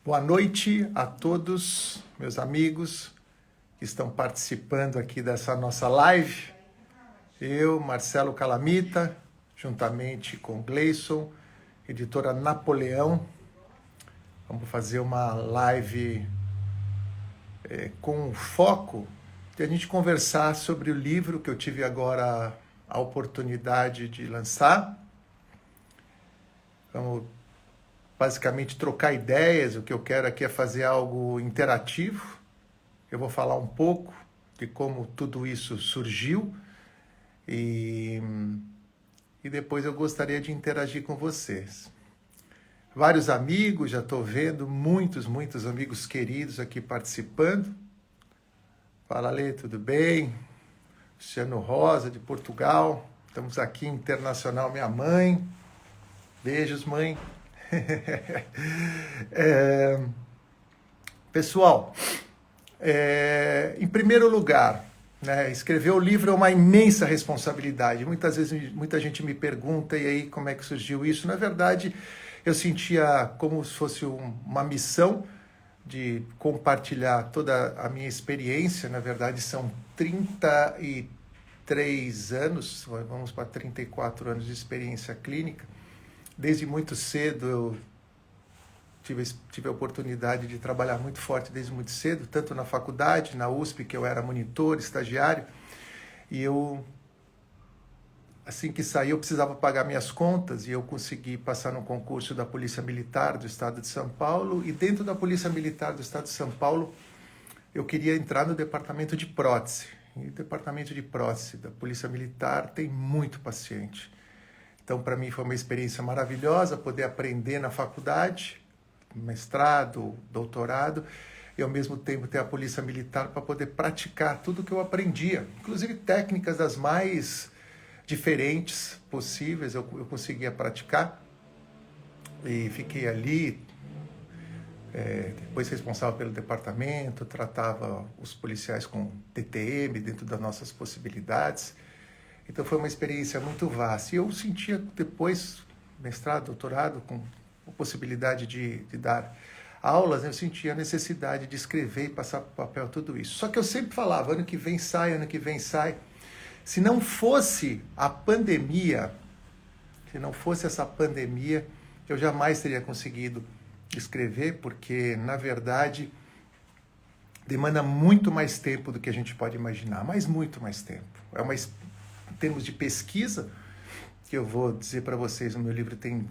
Boa noite a todos, meus amigos que estão participando aqui dessa nossa live. Eu, Marcelo Calamita, juntamente com Gleison, editora Napoleão, vamos fazer uma live com foco de a gente conversar sobre o livro que eu tive agora a oportunidade de lançar. Vamos basicamente trocar ideias. O que eu quero aqui é fazer algo interativo. Eu vou falar um pouco de como tudo isso surgiu e depois eu gostaria de interagir com vocês. Vários amigos, já estou vendo, muitos amigos queridos aqui participando. Fala, Lê, tudo bem? Luciano Rosa, de Portugal. Estamos aqui, Internacional, minha mãe. Beijos, mãe. Pessoal, em primeiro lugar, né, escrever o livro é uma imensa responsabilidade. Muitas vezes muita gente me pergunta, e aí como é que surgiu isso? Na verdade, eu sentia como se fosse uma missão de compartilhar toda a minha experiência. Na verdade, são 33 anos, vamos para 34 anos de experiência clínica. Desde muito cedo eu tive a oportunidade de trabalhar muito forte desde muito cedo, tanto na faculdade, na USP, que eu era monitor, estagiário, e eu, assim que saí, eu precisava pagar minhas contas, e eu consegui passar no concurso da Polícia Militar do Estado de São Paulo, e dentro da Polícia Militar do Estado de São Paulo, eu queria entrar no departamento de prótese. E o departamento de prótese da Polícia Militar tem muito paciente. Então, para mim, foi uma experiência maravilhosa poder aprender na faculdade, mestrado, doutorado, e ao mesmo tempo ter a Polícia Militar para poder praticar tudo que eu aprendia, inclusive técnicas das mais diferentes possíveis, eu conseguia praticar. E fiquei ali, depois responsável pelo departamento, tratava os policiais com TTM dentro das nossas possibilidades. Então foi uma experiência muito vasta. E eu sentia depois, mestrado, doutorado, com a possibilidade de dar aulas, eu sentia a necessidade de escrever e passar para o papel tudo isso. Só que eu sempre falava, ano que vem sai. Se não fosse a pandemia, eu jamais teria conseguido escrever, porque, na verdade, demanda muito mais tempo do que a gente pode imaginar, mas muito mais tempo. Em termos de pesquisa, que eu vou dizer para vocês, o meu livro tem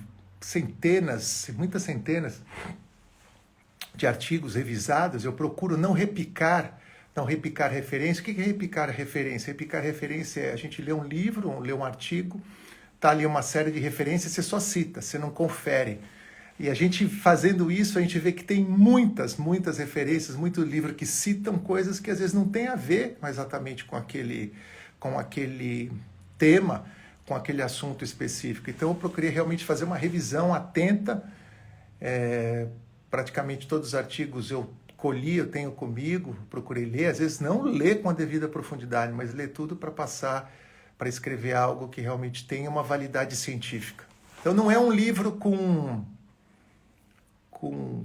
muitas centenas de artigos revisados. Eu procuro não repicar referência. O que é repicar referência? Repicar referência é a gente ler um livro, ler um artigo, tá ali uma série de referências, você só cita, você não confere. E a gente fazendo isso, a gente vê que tem muitas referências, muito livro que citam coisas que às vezes não tem a ver exatamente com aquele tema, com aquele assunto específico. Então eu procurei realmente fazer uma revisão atenta. Praticamente todos os artigos eu colhi, eu tenho comigo, procurei ler, às vezes não ler com a devida profundidade, mas ler tudo para passar, para escrever algo que realmente tenha uma validade científica. Então não é um livro com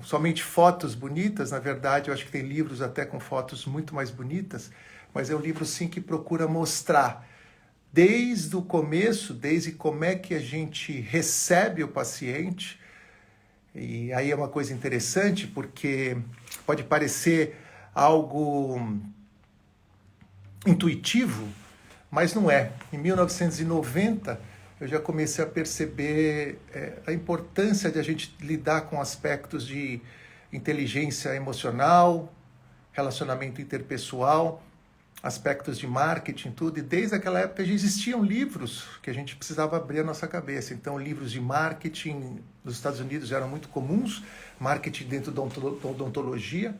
somente fotos bonitas. Na verdade, eu acho que tem livros até com fotos muito mais bonitas, mas é um livro sim que procura mostrar desde o começo, desde como é que a gente recebe o paciente. E aí é uma coisa interessante, porque pode parecer algo intuitivo, mas não é. Em 1990, eu já comecei a perceber a importância de a gente lidar com aspectos de inteligência emocional, relacionamento interpessoal, aspectos de marketing, tudo, e desde aquela época já existiam livros que a gente precisava abrir a nossa cabeça. Então, livros de marketing nos Estados Unidos eram muito comuns, marketing dentro da odontologia.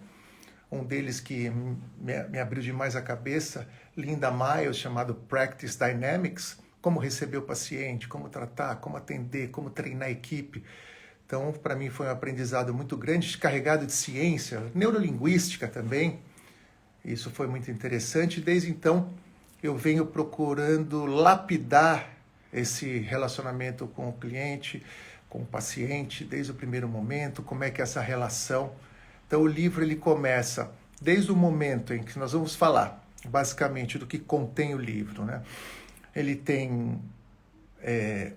Um deles que me abriu demais a cabeça, Linda Miles, chamado Practice Dynamics, como receber o paciente, como tratar, como atender, como treinar a equipe. Então, para mim foi um aprendizado muito grande, carregado de ciência, neurolinguística também. Isso foi muito interessante. Desde então, eu venho procurando lapidar esse relacionamento com o cliente, com o paciente desde o primeiro momento, como é que é essa relação. Então o livro ele começa desde o momento em que nós vamos falar basicamente do que contém o livro, né? Ele tem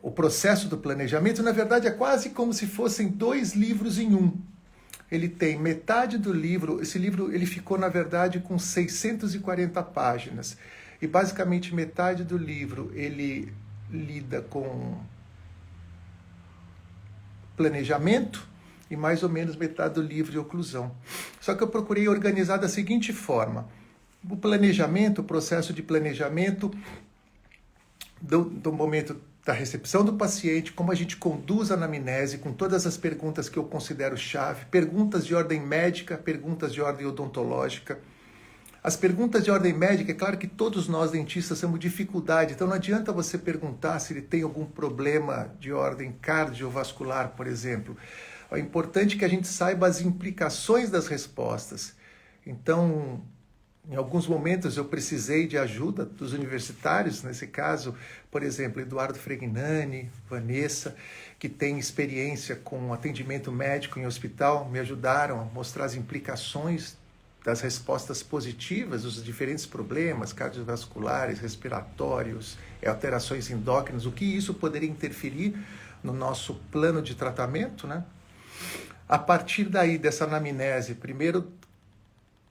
o processo do planejamento, na verdade é quase como se fossem 2 livros em um. Ele tem metade do livro, esse livro ele ficou na verdade com 640 páginas, e basicamente metade do livro ele lida com planejamento e mais ou menos metade do livro de oclusão. Só que eu procurei organizar da seguinte forma: o planejamento, o processo de planejamento do momento da recepção do paciente, como a gente conduz a anamnese com todas as perguntas que eu considero chave, perguntas de ordem médica, perguntas de ordem odontológica. As perguntas de ordem médica, é claro que todos nós dentistas temos dificuldade, então não adianta você perguntar se ele tem algum problema de ordem cardiovascular, por exemplo. É importante que a gente saiba as implicações das respostas. Então, em alguns momentos eu precisei de ajuda dos universitários, nesse caso, por exemplo, Eduardo Fregnani, Vanessa, que tem experiência com atendimento médico em hospital, me ajudaram a mostrar as implicações das respostas positivas dos diferentes problemas cardiovasculares, respiratórios, alterações endócrinas, o que isso poderia interferir no nosso plano de tratamento, né? A partir daí, dessa anamnese, primeiro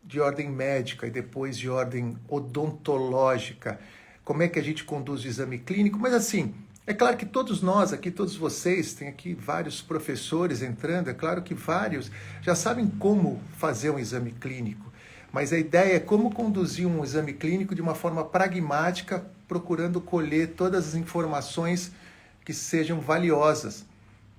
de ordem médica e depois de ordem odontológica, como é que a gente conduz o exame clínico? Mas assim, é claro que todos nós aqui, todos vocês, tem aqui vários professores entrando, é claro que vários já sabem como fazer um exame clínico, mas a ideia é como conduzir um exame clínico de uma forma pragmática, procurando colher todas as informações que sejam valiosas,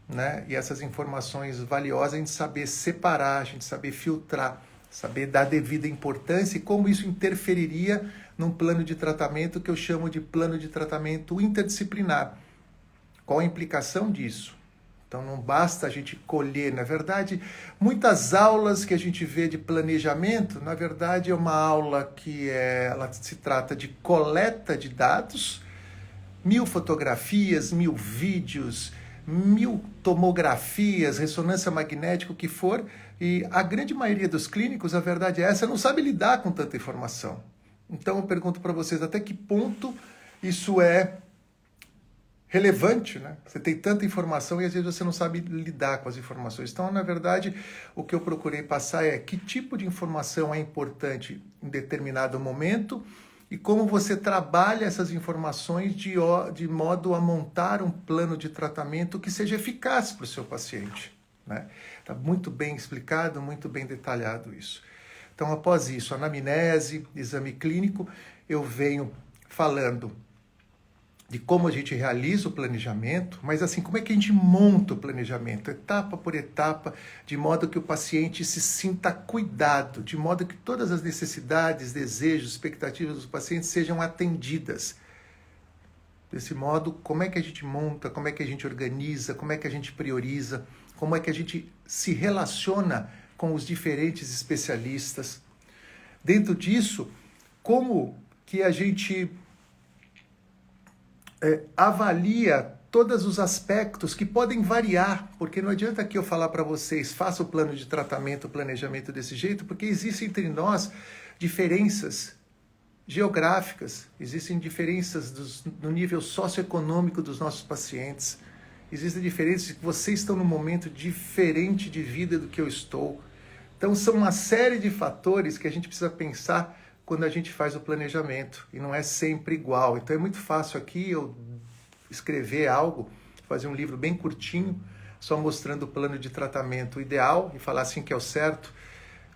né? E essas informações valiosas a gente saber separar, a gente saber filtrar, saber dar devida importância e como isso interferiria num plano de tratamento que eu chamo de plano de tratamento interdisciplinar. Qual a implicação disso? Então não basta a gente colher, na verdade, muitas aulas que a gente vê de planejamento, na verdade é uma aula que ela se trata de coleta de dados, 1000 fotografias, 1000 vídeos, 1000 tomografias, ressonância magnética, o que for, e a grande maioria dos clínicos, a verdade é essa, não sabe lidar com tanta informação. Então eu pergunto para vocês, até que ponto isso é relevante, né? Você tem tanta informação e às vezes você não sabe lidar com as informações. Então, na verdade, o que eu procurei passar é que tipo de informação é importante em determinado momento e como você trabalha essas informações de modo a montar um plano de tratamento que seja eficaz para o seu paciente, né? Está muito bem explicado, muito bem detalhado isso. Então, após isso, anamnese, exame clínico, eu venho falando de como a gente realiza o planejamento, mas assim, como é que a gente monta o planejamento, etapa por etapa, de modo que o paciente se sinta cuidado, de modo que todas as necessidades, desejos, expectativas dos pacientes sejam atendidas. Desse modo, como é que a gente monta, como é que a gente organiza, como é que a gente prioriza, como é que a gente se relaciona com os diferentes especialistas. Dentro disso, como que a gente avalia todos os aspectos que podem variar, porque não adianta aqui eu falar para vocês, faça o plano de tratamento, o planejamento desse jeito, porque existem entre nós diferenças geográficas, existem diferenças no nível socioeconômico dos nossos pacientes, existem diferenças que vocês estão num momento diferente de vida do que eu estou. Então são uma série de fatores que a gente precisa pensar quando a gente faz o planejamento, e não é sempre igual. Então é muito fácil aqui eu escrever algo, fazer um livro bem curtinho, só mostrando o plano de tratamento ideal e falar assim que é o certo,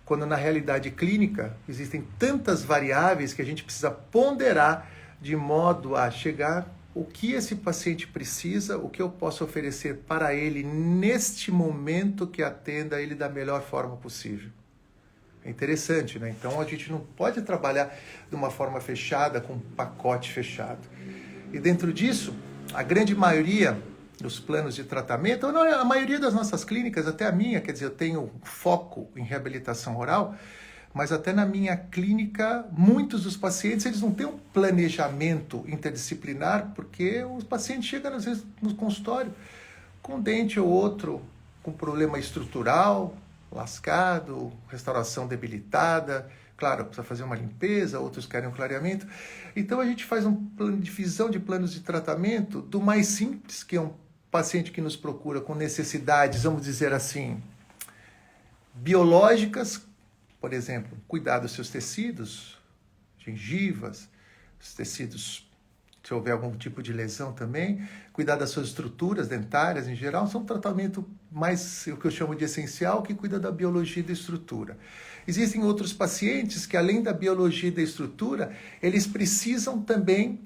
quando na realidade clínica existem tantas variáveis que a gente precisa ponderar de modo a chegar o que esse paciente precisa, o que eu posso oferecer para ele neste momento que atenda ele da melhor forma possível. É interessante, né? Então a gente não pode trabalhar de uma forma fechada, com um pacote fechado. E dentro disso, a grande maioria dos planos de tratamento, ou não, a maioria das nossas clínicas, até a minha, quer dizer, eu tenho foco em reabilitação oral, mas até na minha clínica, muitos dos pacientes, eles não têm um planejamento interdisciplinar, porque os pacientes chegam às vezes no consultório com um dente ou outro com problema estrutural, lascado, restauração debilitada. Claro, precisa fazer uma limpeza, outros querem um clareamento. Então a gente faz um plano de divisão de planos de tratamento do mais simples, que é um paciente que nos procura com necessidades, vamos dizer assim, biológicas, por exemplo, cuidar dos seus tecidos, gengivas, os tecidos, se houver algum tipo de lesão também, cuidar das suas estruturas dentárias em geral, são um tratamento mais, o que eu chamo de essencial, que cuida da biologia e da estrutura. Existem outros pacientes que, além da biologia e da estrutura, eles precisam também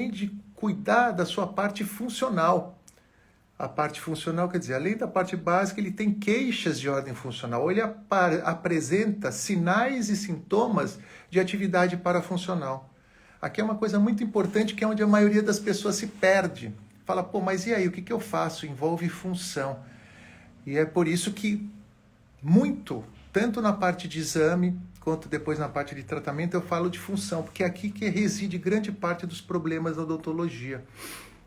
de cuidar da sua parte funcional. A parte funcional, quer dizer, além da parte básica, ele tem queixas de ordem funcional, ou ele apresenta sinais e sintomas de atividade parafuncional. Aqui é uma coisa muito importante, que é onde a maioria das pessoas se perde. Fala, pô, mas e aí, o que eu faço? Envolve função. E é por isso que tanto na parte de exame, quanto depois na parte de tratamento, eu falo de função, porque é aqui que reside grande parte dos problemas da odontologia.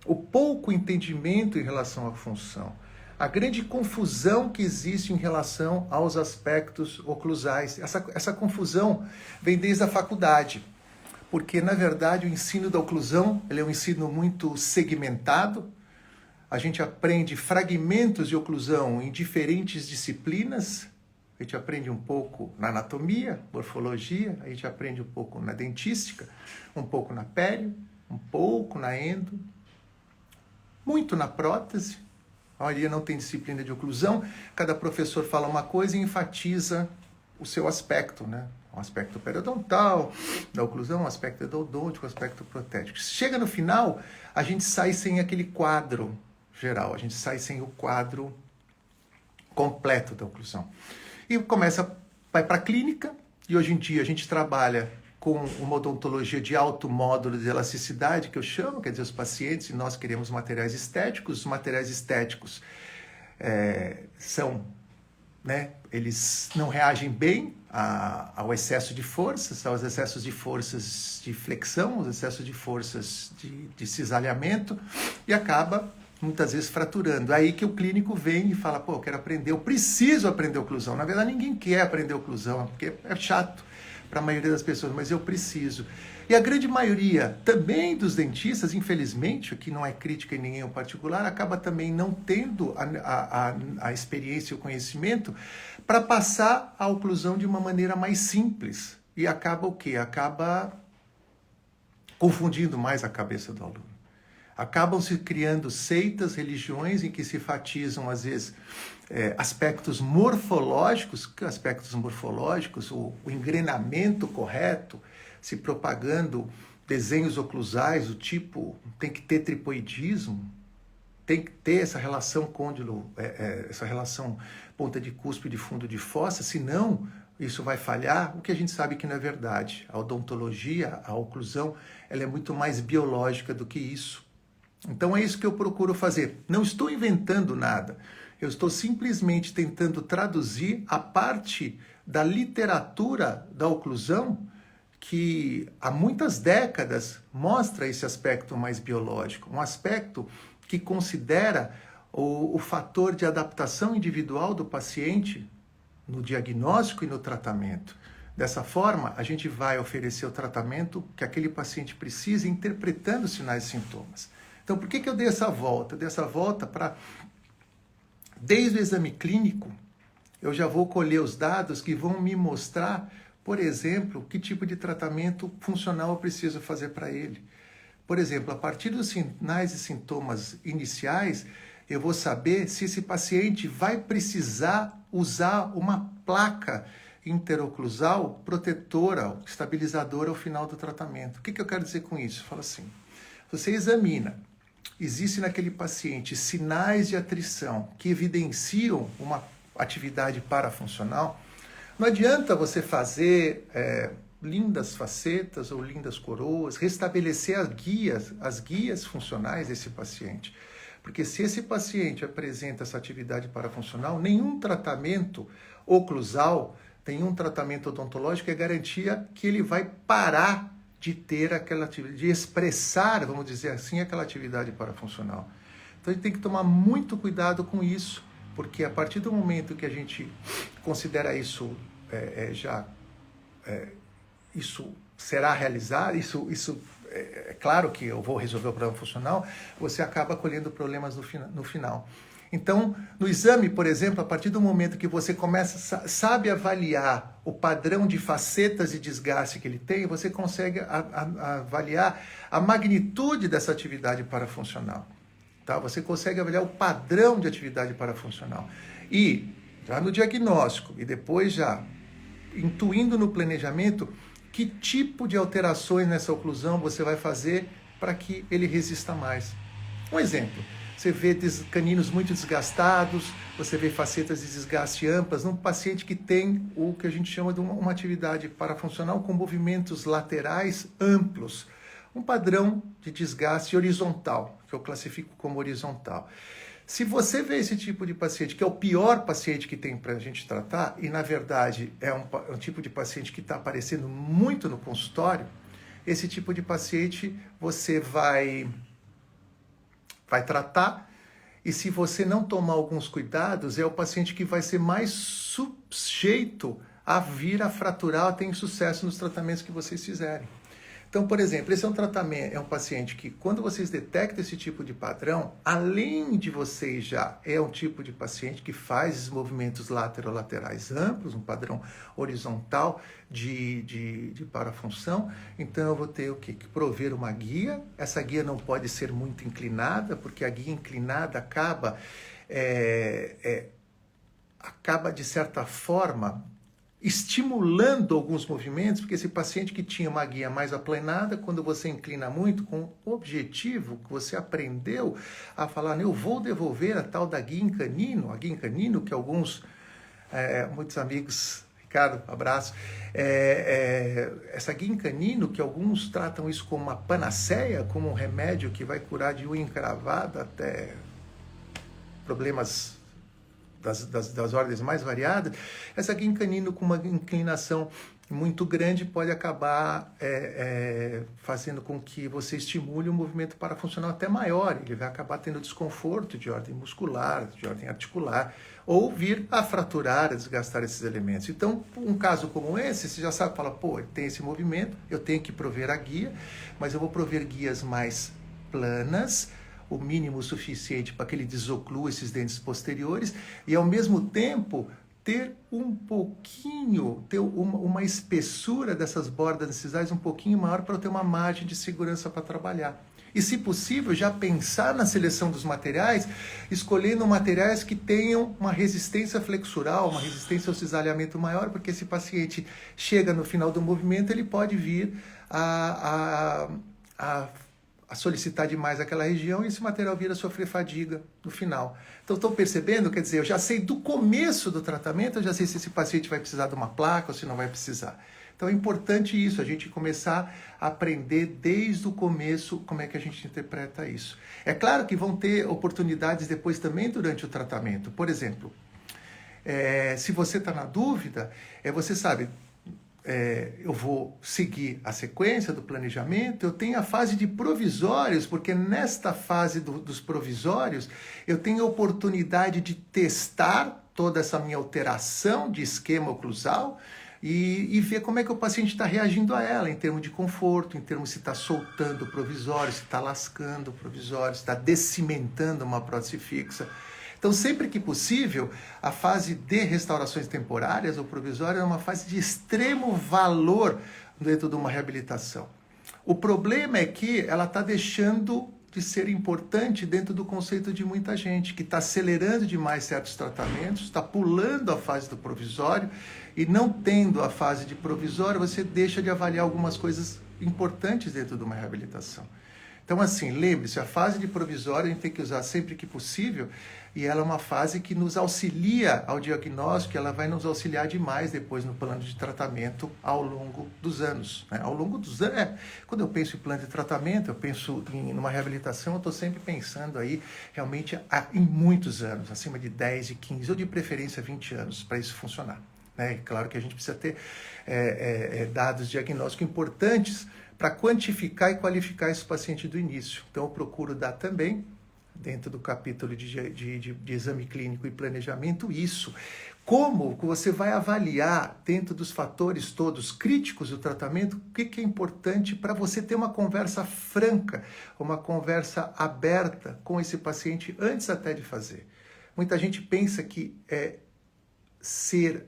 O pouco entendimento em relação à função, a grande confusão que existe em relação aos aspectos oclusais. Essa confusão vem desde a faculdade, porque, na verdade, o ensino da oclusão ele é um ensino muito segmentado. A gente aprende fragmentos de oclusão em diferentes disciplinas. A gente aprende um pouco na anatomia, morfologia, a gente aprende um pouco na dentística, um pouco na pele, um pouco na endo, muito na prótese. A maioria não tem disciplina de oclusão. Cada professor fala uma coisa e enfatiza o seu aspecto, né? Um aspecto periodontal da oclusão, um aspecto endodôntico, um aspecto protético. Chega no final, a gente sai sem aquele quadro geral, a gente sai sem o quadro completo da oclusão. E vai para a clínica, e hoje em dia a gente trabalha com uma odontologia de alto módulo de elasticidade, que eu chamo, quer dizer, os pacientes, e nós queremos materiais estéticos. Os materiais estéticos eles não reagem bem ao excesso de forças, aos excessos de forças de flexão, aos excessos de forças de cisalhamento, e acaba muitas vezes fraturando. Aí que o clínico vem e fala, pô, eu quero aprender, eu preciso aprender oclusão. Na verdade, ninguém quer aprender oclusão, porque é chato para a maioria das pessoas, mas eu preciso. E a grande maioria também dos dentistas, infelizmente, que não é crítica em ninguém em particular, acaba também não tendo a experiência e o conhecimento para passar a oclusão de uma maneira mais simples. E acaba o quê? Acaba confundindo mais a cabeça do aluno. Acabam se criando seitas, religiões em que se enfatizam, às vezes, aspectos morfológicos, o engrenamento correto, se propagando desenhos oclusais, do tipo, tem que ter tripoidismo, tem que ter essa relação côndilo, essa relação ponta de cúspide e fundo de fossa, senão isso vai falhar, o que a gente sabe que não é verdade. A odontologia, a oclusão, ela é muito mais biológica do que isso. Então é isso que eu procuro fazer. Não estou inventando nada. Eu estou simplesmente tentando traduzir a parte da literatura da oclusão que há muitas décadas mostra esse aspecto mais biológico, um aspecto que considera o fator de adaptação individual do paciente no diagnóstico e no tratamento. Dessa forma, a gente vai oferecer o tratamento que aquele paciente precisa, interpretando sinais e sintomas. Então, por que eu dei essa volta? Eu dei essa volta para, desde o exame clínico, eu já vou colher os dados que vão me mostrar, por exemplo, que tipo de tratamento funcional eu preciso fazer para ele. Por exemplo, a partir dos sinais e sintomas iniciais, eu vou saber se esse paciente vai precisar usar uma placa interoclusal protetora, estabilizadora ao final do tratamento. O que eu quero dizer com isso? Fala assim, você examina, existe naquele paciente sinais de atrição que evidenciam uma atividade parafuncional. Não adianta você fazer lindas facetas ou lindas coroas, restabelecer as guias funcionais desse paciente. Porque se esse paciente apresenta essa atividade parafuncional, nenhum tratamento oclusal, nenhum tratamento odontológico é garantia que ele vai parar de ter aquela atividade, de expressar, vamos dizer assim, aquela atividade parafuncional. Então a gente tem que tomar muito cuidado com isso, porque a partir do momento que a gente considera isso isso será realizado, isso é claro que eu vou resolver o problema funcional, você acaba colhendo problemas no final. Então, no exame, por exemplo, a partir do momento que você sabe avaliar o padrão de facetas de desgaste que ele tem, você consegue avaliar a magnitude dessa atividade parafuncional. Tá? Você consegue avaliar o padrão de atividade parafuncional. E, já no diagnóstico, e depois já intuindo no planejamento, que tipo de alterações nessa oclusão você vai fazer para que ele resista mais. Um exemplo. Você vê caninos muito desgastados, você vê facetas de desgaste amplas num paciente que tem o que a gente chama de uma atividade parafuncional com movimentos laterais amplos. Um padrão de desgaste horizontal, que eu classifico como horizontal. Se você vê esse tipo de paciente, que é o pior paciente que tem para a gente tratar, e na verdade é um tipo de paciente que está aparecendo muito no consultório, esse tipo de paciente você vai tratar, e se você não tomar alguns cuidados, é o paciente que vai ser mais sujeito a vir a fraturar ou ter insucesso nos tratamentos que vocês fizerem. Então, por exemplo, esse é um paciente que, quando vocês detectam esse tipo de padrão, além de vocês já é um tipo de paciente que faz esses movimentos laterolaterais amplos, um padrão horizontal de parafunção, então eu vou ter o quê? Que prover uma guia. Essa guia não pode ser muito inclinada, porque a guia inclinada acaba de certa forma estimulando alguns movimentos, porque esse paciente que tinha uma guia mais aplanada, quando você inclina muito, com o objetivo que você aprendeu a falar, eu vou devolver a tal da guia em canino, que muitos amigos, Ricardo, abraço, essa guia em canino, que alguns tratam isso como uma panaceia, como um remédio que vai curar de unha encravada até problemas das ordens mais variadas, essa guia em canino com uma inclinação muito grande pode acabar fazendo com que você estimule um movimento parafuncional até maior. Ele vai acabar tendo desconforto de ordem muscular, de ordem articular, ou vir a fraturar, a desgastar esses elementos. Então, um caso como esse, você já sabe, fala, tem esse movimento, eu tenho que prover a guia, mas eu vou prover guias mais planas, o mínimo suficiente para que ele desoclua esses dentes posteriores e, ao mesmo tempo, ter uma espessura dessas bordas incisais um pouquinho maior para eu ter uma margem de segurança para trabalhar. E, se possível, já pensar na seleção dos materiais, escolhendo materiais que tenham uma resistência flexural, uma resistência ao cisalhamento maior, porque esse paciente chega no final do movimento, ele pode vir a solicitar demais aquela região e esse material vir a sofrer fadiga no final. Então, estão percebendo? Quer dizer, eu já sei do começo do tratamento, eu já sei se esse paciente vai precisar de uma placa ou se não vai precisar. Então, é importante isso, a gente começar a aprender desde o começo como é que a gente interpreta isso. É claro que vão ter oportunidades depois também durante o tratamento. Por exemplo, se você está na dúvida, você sabe, eu vou seguir a sequência do planejamento, eu tenho a fase de provisórios, porque nesta fase dos provisórios eu tenho a oportunidade de testar toda essa minha alteração de esquema oclusal e ver como é que o paciente está reagindo a ela, em termos de conforto, em termos se está soltando o provisório, se está lascando o provisório, se está descimentando uma prótese fixa. Então, sempre que possível, a fase de restaurações temporárias ou provisórias é uma fase de extremo valor dentro de uma reabilitação. O problema é que ela está deixando de ser importante dentro do conceito de muita gente, que está acelerando demais certos tratamentos, está pulando a fase do provisório e não tendo a fase de provisório, você deixa de avaliar algumas coisas importantes dentro de uma reabilitação. Então, assim, lembre-se, a fase de provisório a gente tem que usar sempre que possível e ela é uma fase que nos auxilia ao diagnóstico, ela vai nos auxiliar demais depois no plano de tratamento ao longo dos anos. Né? Ao longo dos anos, quando eu penso em plano de tratamento, eu penso numa reabilitação, eu estou sempre pensando aí realmente em muitos anos, acima de 10 e 15, ou de preferência 20 anos, para isso funcionar. Né? E claro que a gente precisa ter dados diagnósticos importantes para quantificar e qualificar esse paciente do início. Então, eu procuro dar também dentro do capítulo de exame clínico e planejamento, isso. Como você vai avaliar, dentro dos fatores todos críticos do tratamento, o que é importante para você ter uma conversa franca, uma conversa aberta com esse paciente antes até de fazer. Muita gente pensa que ser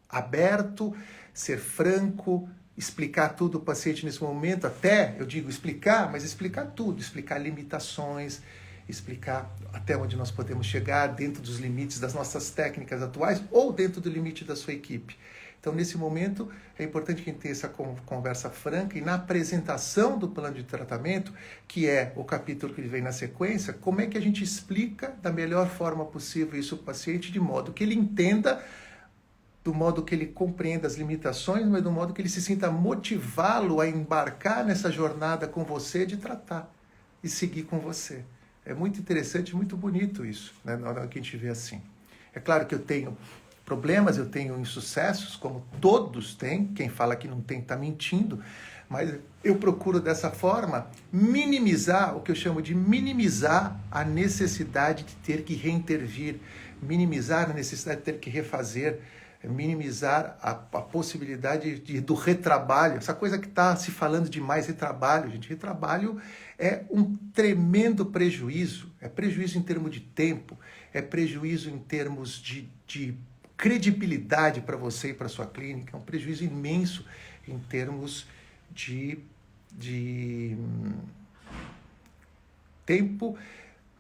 aberto, ser franco, explicar tudo ao paciente nesse momento, até, eu digo explicar, mas explicar tudo, explicar limitações, explicar até onde nós podemos chegar dentro dos limites das nossas técnicas atuais ou dentro do limite da sua equipe. Então, nesse momento, é importante que a gente tenha essa conversa franca e na apresentação do plano de tratamento, que é o capítulo que vem na sequência, como é que a gente explica da melhor forma possível isso ao paciente, de modo que ele entenda, do modo que ele compreenda as limitações, mas do modo que ele se sinta motivá-lo a embarcar nessa jornada com você de tratar e seguir com você. É muito interessante, muito bonito isso, né, na hora que a gente vê assim. É claro que eu tenho problemas, eu tenho insucessos, como todos têm. Quem fala que não tem está mentindo, mas eu procuro dessa forma minimizar, o que eu chamo de minimizar a necessidade de ter que reintervir, minimizar a necessidade de ter que refazer, minimizar a possibilidade do retrabalho, essa coisa que está se falando demais, retrabalho, gente. Retrabalho é um tremendo prejuízo, é prejuízo em termos de tempo, é prejuízo em termos de credibilidade para você e para sua clínica, é um prejuízo imenso em termos de tempo,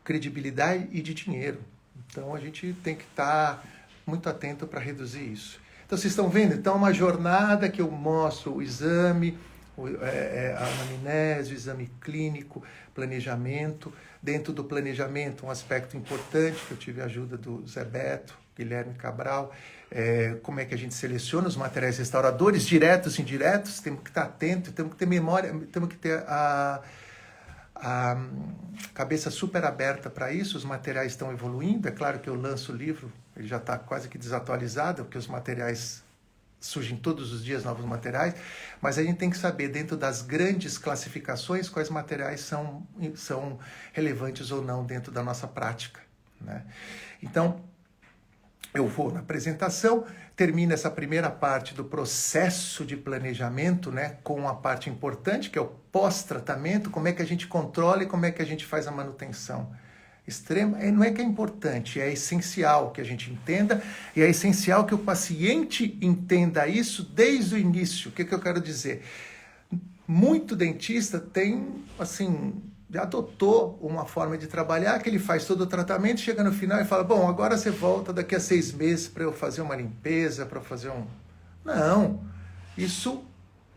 credibilidade e de dinheiro. Então a gente tem que estar muito atento para reduzir isso. Então vocês estão vendo? Então uma jornada que eu mostro o exame, a anamnese, o exame clínico, planejamento. Dentro do planejamento, um aspecto importante, que eu tive a ajuda do Zé Beto, Guilherme Cabral, como é que a gente seleciona os materiais restauradores, diretos e indiretos. Temos que estar atento, temos que ter memória, temos que ter a cabeça super aberta para isso. Os materiais estão evoluindo, é claro que eu lanço o livro, ele já está quase que desatualizado, porque os materiais surgem todos os dias, novos materiais, mas a gente tem que saber, dentro das grandes classificações, quais materiais são relevantes ou não dentro da nossa prática, né? Então, eu vou na apresentação, termina essa primeira parte do processo de planejamento, né, com a parte importante, que é o pós-tratamento, como é que a gente controla e como é que a gente faz a manutenção. Não é que é importante, é essencial que a gente entenda, e é essencial que o paciente entenda isso desde o início. O que eu quero dizer? Muito dentista tem, assim, já adotou uma forma de trabalhar, que ele faz todo o tratamento, chega no final e fala, bom, agora você volta daqui a 6 meses para eu fazer uma limpeza, para fazer um... Não, isso,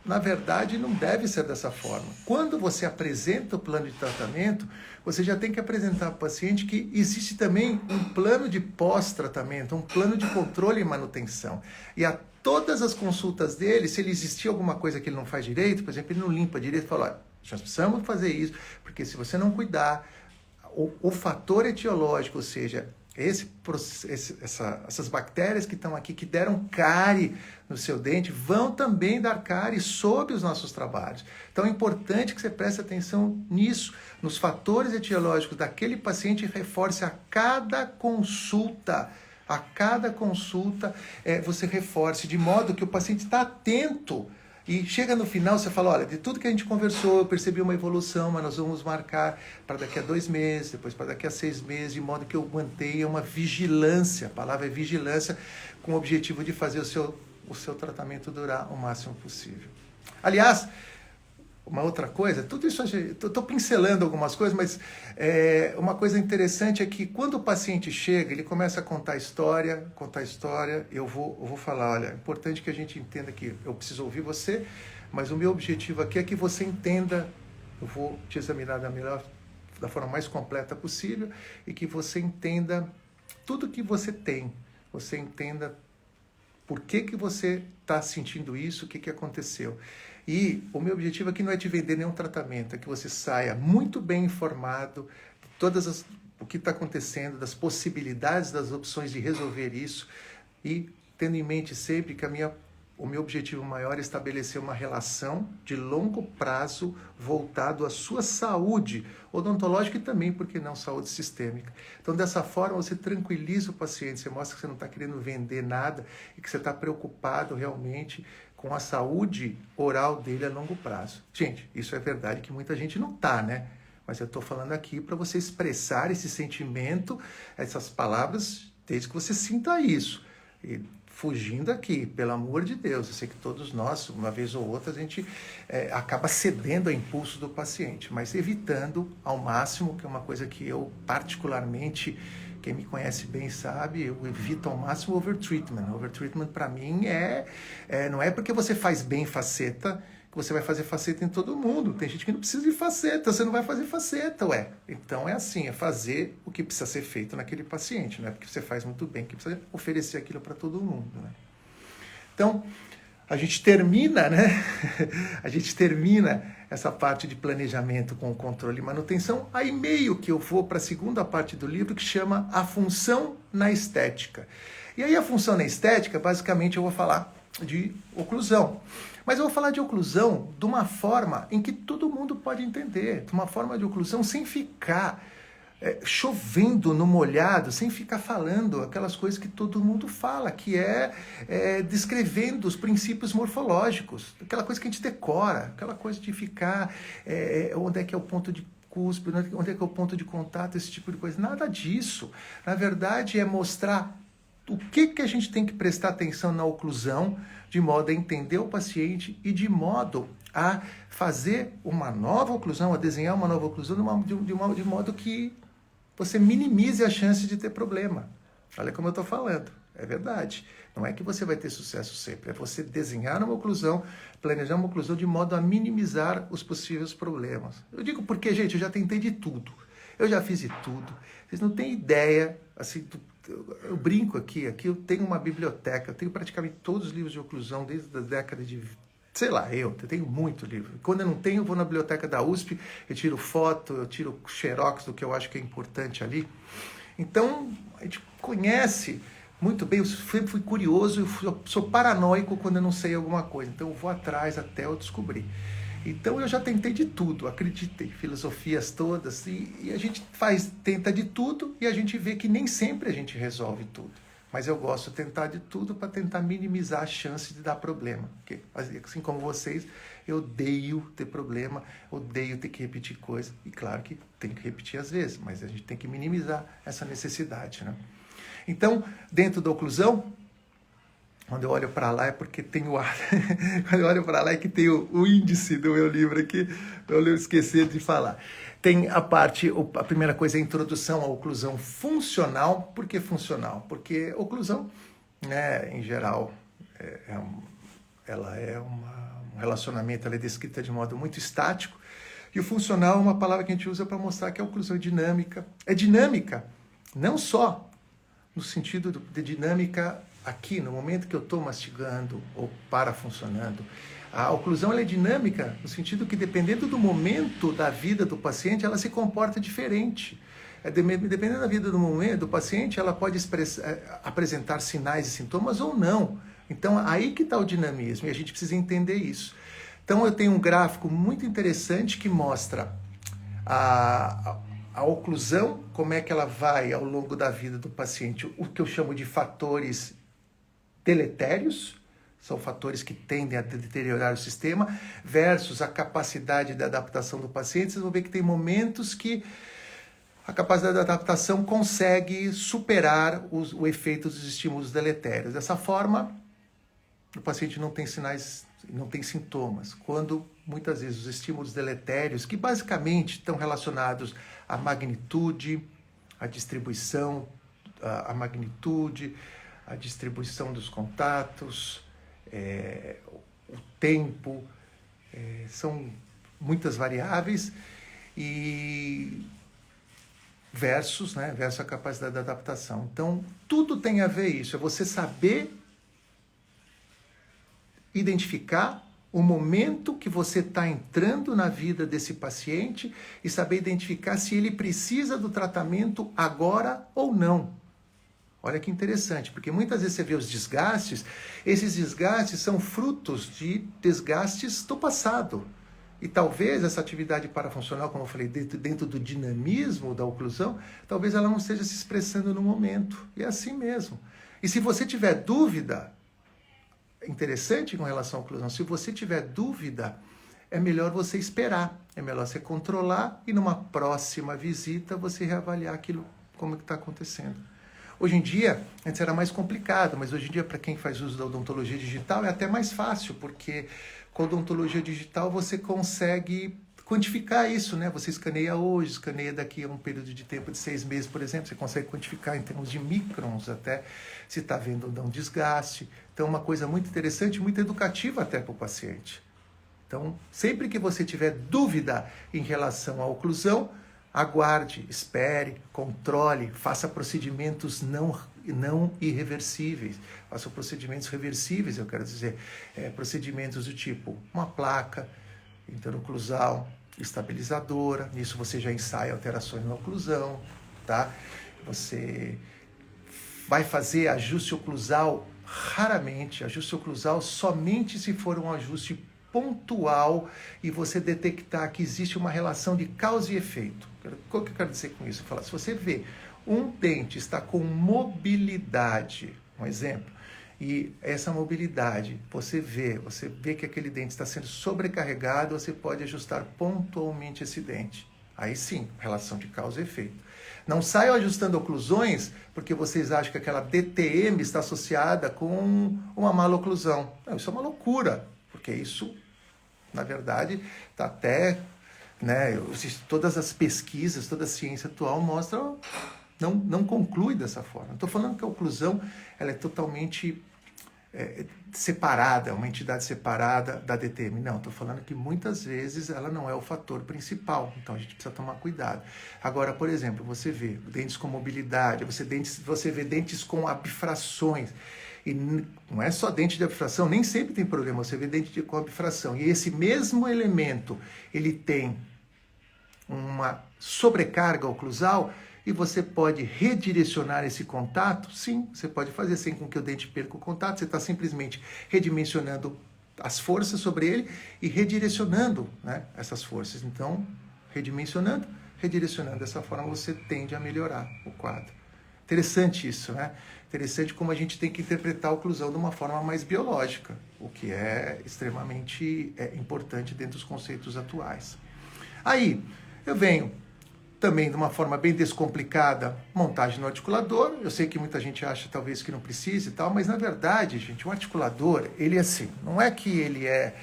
na verdade, não deve ser dessa forma. Quando você apresenta o plano de tratamento, você já tem que apresentar para o paciente que existe também um plano de pós-tratamento, um plano de controle e manutenção. E a todas as consultas dele, se ele existir alguma coisa que ele não faz direito, por exemplo, ele não limpa direito, fala, olha, nós precisamos fazer isso, porque se você não cuidar, o fator etiológico, ou seja, essas bactérias que estão aqui, que deram cárie no seu dente, vão também dar cárie sob os nossos trabalhos. Então é importante que você preste atenção nisso, nos fatores etiológicos daquele paciente, e reforce a cada consulta. A cada consulta você reforce, de modo que o paciente está atento. E chega no final, você fala, olha, de tudo que a gente conversou, eu percebi uma evolução, mas nós vamos marcar para daqui a 2 meses, depois para daqui a 6 meses, de modo que eu mantenha uma vigilância, a palavra é vigilância, com o objetivo de fazer o seu tratamento durar o máximo possível. Aliás, uma outra coisa, tudo isso, estou pincelando algumas coisas, mas uma coisa interessante é que quando o paciente chega, ele começa a contar a história, eu vou falar, olha, é importante que a gente entenda que eu preciso ouvir você, mas o meu objetivo aqui é que você entenda, eu vou te examinar da forma mais completa possível, e que você entenda tudo que você tem, você entenda por que você está sentindo isso, o que aconteceu. E o meu objetivo aqui não é te vender nenhum tratamento, é que você saia muito bem informado de o que está acontecendo, das possibilidades, das opções de resolver isso, e tendo em mente sempre que a minha o meu objetivo maior é estabelecer uma relação de longo prazo voltado à sua saúde odontológica e também, por que não, saúde sistêmica. Então, dessa forma, você tranquiliza o paciente, você mostra que você não está querendo vender nada e que você está preocupado realmente com a saúde oral dele a longo prazo. Gente, isso é verdade que muita gente não está, né? Mas eu estou falando aqui para você expressar esse sentimento, essas palavras, desde que você sinta isso. E fugindo aqui, pelo amor de Deus, eu sei que todos nós, uma vez ou outra, a gente acaba cedendo ao impulso do paciente, mas evitando ao máximo, que é uma coisa que eu particularmente, quem me conhece bem sabe, eu evito ao máximo overtreatment. Overtreatment para mim não é porque você faz bem faceta, que você vai fazer faceta em todo mundo. Tem gente que não precisa de faceta, você não vai fazer faceta, ué. Então é assim, é fazer o que precisa ser feito naquele paciente, não é porque você faz muito bem, que precisa oferecer aquilo para todo mundo, né? Então, a gente termina, né? A gente termina essa parte de planejamento com o controle e manutenção, aí meio que eu vou para a segunda parte do livro, que chama A Função na Estética. E aí a função na estética, basicamente eu vou falar de oclusão. Mas eu vou falar de oclusão de uma forma em que todo mundo pode entender, de uma forma de oclusão sem ficar chovendo no molhado, sem ficar falando aquelas coisas que todo mundo fala, que descrevendo os princípios morfológicos, aquela coisa que a gente decora, aquela coisa de ficar onde é que é o ponto de cuspe, onde é que é o ponto de contato, esse tipo de coisa. Nada disso. Na verdade, é mostrar o que a gente tem que prestar atenção na oclusão, de modo a entender o paciente e de modo a fazer uma nova oclusão, a desenhar uma nova oclusão de modo que você minimize a chance de ter problema. Olha como eu estou falando, é verdade. Não é que você vai ter sucesso sempre, é você desenhar uma oclusão, planejar uma oclusão de modo a minimizar os possíveis problemas. Eu digo porque, gente, eu já tentei de tudo. Eu já fiz de tudo. Vocês não têm ideia, assim, eu brinco aqui eu tenho uma biblioteca, eu tenho praticamente todos os livros de oclusão desde a década de, sei lá, eu tenho muito livro. Quando eu não tenho, eu vou na biblioteca da USP, eu tiro foto, eu tiro xerox do que eu acho que é importante ali. Então, a gente conhece muito bem, eu sempre fui curioso, eu sou paranoico quando eu não sei alguma coisa, então eu vou atrás até eu descobrir. Então eu já tentei de tudo, acreditei, filosofias todas, e a gente tenta de tudo e a gente vê que nem sempre a gente resolve tudo. Mas eu gosto de tentar de tudo para tentar minimizar a chance de dar problema. Porque, assim como vocês, eu odeio ter problema, odeio ter que repetir coisa. E claro que tem que repetir às vezes, mas a gente tem que minimizar essa necessidade, né? Então, dentro da oclusão, quando eu olho para lá é porque tem o ar. Quando eu olho para lá é que tem o índice do meu livro aqui, eu esqueci de falar. Tem a primeira coisa é a introdução à oclusão funcional. Por que funcional? Porque oclusão, né, em geral, ela é um relacionamento, ela é descrita de modo muito estático. E o funcional é uma palavra que a gente usa para mostrar que a oclusão é dinâmica. É dinâmica, não só no sentido de dinâmica aqui, no momento que eu estou mastigando ou parafuncionando. A oclusão ela é dinâmica no sentido que, dependendo do momento da vida do paciente, ela se comporta diferente. Dependendo da vida do paciente, ela pode apresentar sinais e sintomas ou não. Então, aí que está o dinamismo, e a gente precisa entender isso. Então, eu tenho um gráfico muito interessante que mostra a oclusão, como é que ela vai ao longo da vida do paciente, o que eu chamo de fatores deletérios, são fatores que tendem a deteriorar o sistema, versus a capacidade de adaptação do paciente. Vocês vão ver que tem momentos que a capacidade de adaptação consegue superar o efeito dos estímulos deletérios. Dessa forma, o paciente não tem sinais, não tem sintomas. Quando, muitas vezes, os estímulos deletérios, que basicamente estão relacionados à magnitude, à distribuição, à magnitude, a distribuição dos contatos, o tempo, são muitas variáveis, e versus a capacidade de adaptação. Então, tudo tem a ver isso, é você saber identificar o momento que você está entrando na vida desse paciente e saber identificar se ele precisa do tratamento agora ou não. Olha que interessante, porque muitas vezes você vê os desgastes, esses desgastes são frutos de desgastes do passado. E talvez essa atividade parafuncional, como eu falei, dentro do dinamismo da oclusão, talvez ela não esteja se expressando no momento. E é assim mesmo. E se você tiver dúvida, interessante com relação à oclusão, se você tiver dúvida, é melhor você esperar, é melhor você controlar e numa próxima visita você reavaliar aquilo, como está acontecendo. Hoje em dia, antes era mais complicado, mas hoje em dia, para quem faz uso da odontologia digital, é até mais fácil, porque com a odontologia digital você consegue quantificar isso, né? Você escaneia hoje, escaneia daqui a um período de tempo de 6 meses, por exemplo, você consegue quantificar em termos de microns até se está vendo ou não desgaste. Então, uma coisa muito interessante, muito educativa até para o paciente. Então, sempre que você tiver dúvida em relação à oclusão, aguarde, espere, controle, faça procedimentos não irreversíveis. Faça procedimentos reversíveis, eu quero dizer, procedimentos do tipo uma placa interoclusal, estabilizadora, nisso você já ensaia alterações na oclusão, tá? Você vai fazer ajuste oclusal raramente, ajuste oclusal somente se for um ajuste pontual e você detectar que existe uma relação de causa e efeito. O que eu quero dizer com isso? Se você vê um dente está com mobilidade, um exemplo, e essa mobilidade, você vê que aquele dente está sendo sobrecarregado, você pode ajustar pontualmente esse dente. Aí sim, relação de causa e efeito. Não saiam ajustando oclusões porque vocês acham que aquela DTM está associada com uma mala oclusão. Não, isso é uma loucura, porque isso, na verdade, está até, né, todas as pesquisas, toda a ciência atual mostram, não conclui dessa forma. Não estou falando que a oclusão ela é totalmente separada, uma entidade separada da DTM. Não, estou falando que muitas vezes ela não é o fator principal, então a gente precisa tomar cuidado. Agora, por exemplo, você vê dentes com mobilidade, você vê dentes com abfrações, e não é só dente de abfração, nem sempre tem problema, você vê dente com abfração, e esse mesmo elemento, ele tem uma sobrecarga oclusal, e você pode redirecionar esse contato? Sim, você pode fazer sem com que o dente perca o contato. Você está simplesmente redimensionando as forças sobre ele e redirecionando, né, essas forças. Então, redimensionando, redirecionando. Dessa forma você tende a melhorar o quadro. Interessante isso, né? Interessante como a gente tem que interpretar a oclusão de uma forma mais biológica, o que é extremamente importante dentro dos conceitos atuais. Aí, eu venho também de uma forma bem descomplicada, montagem no articulador. Eu sei que muita gente acha talvez que não precise e tal, mas na verdade, gente, o articulador, ele é assim, não é que ele é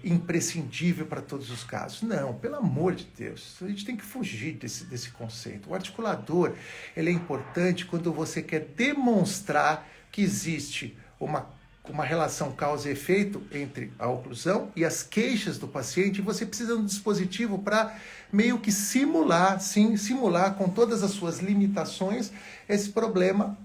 imprescindível para todos os casos. Não, pelo amor de Deus, a gente tem que fugir desse conceito. O articulador, ele é importante quando você quer demonstrar que existe uma relação causa e efeito entre a oclusão e as queixas do paciente, e você precisa de um dispositivo para meio que simular com todas as suas limitações esse problema,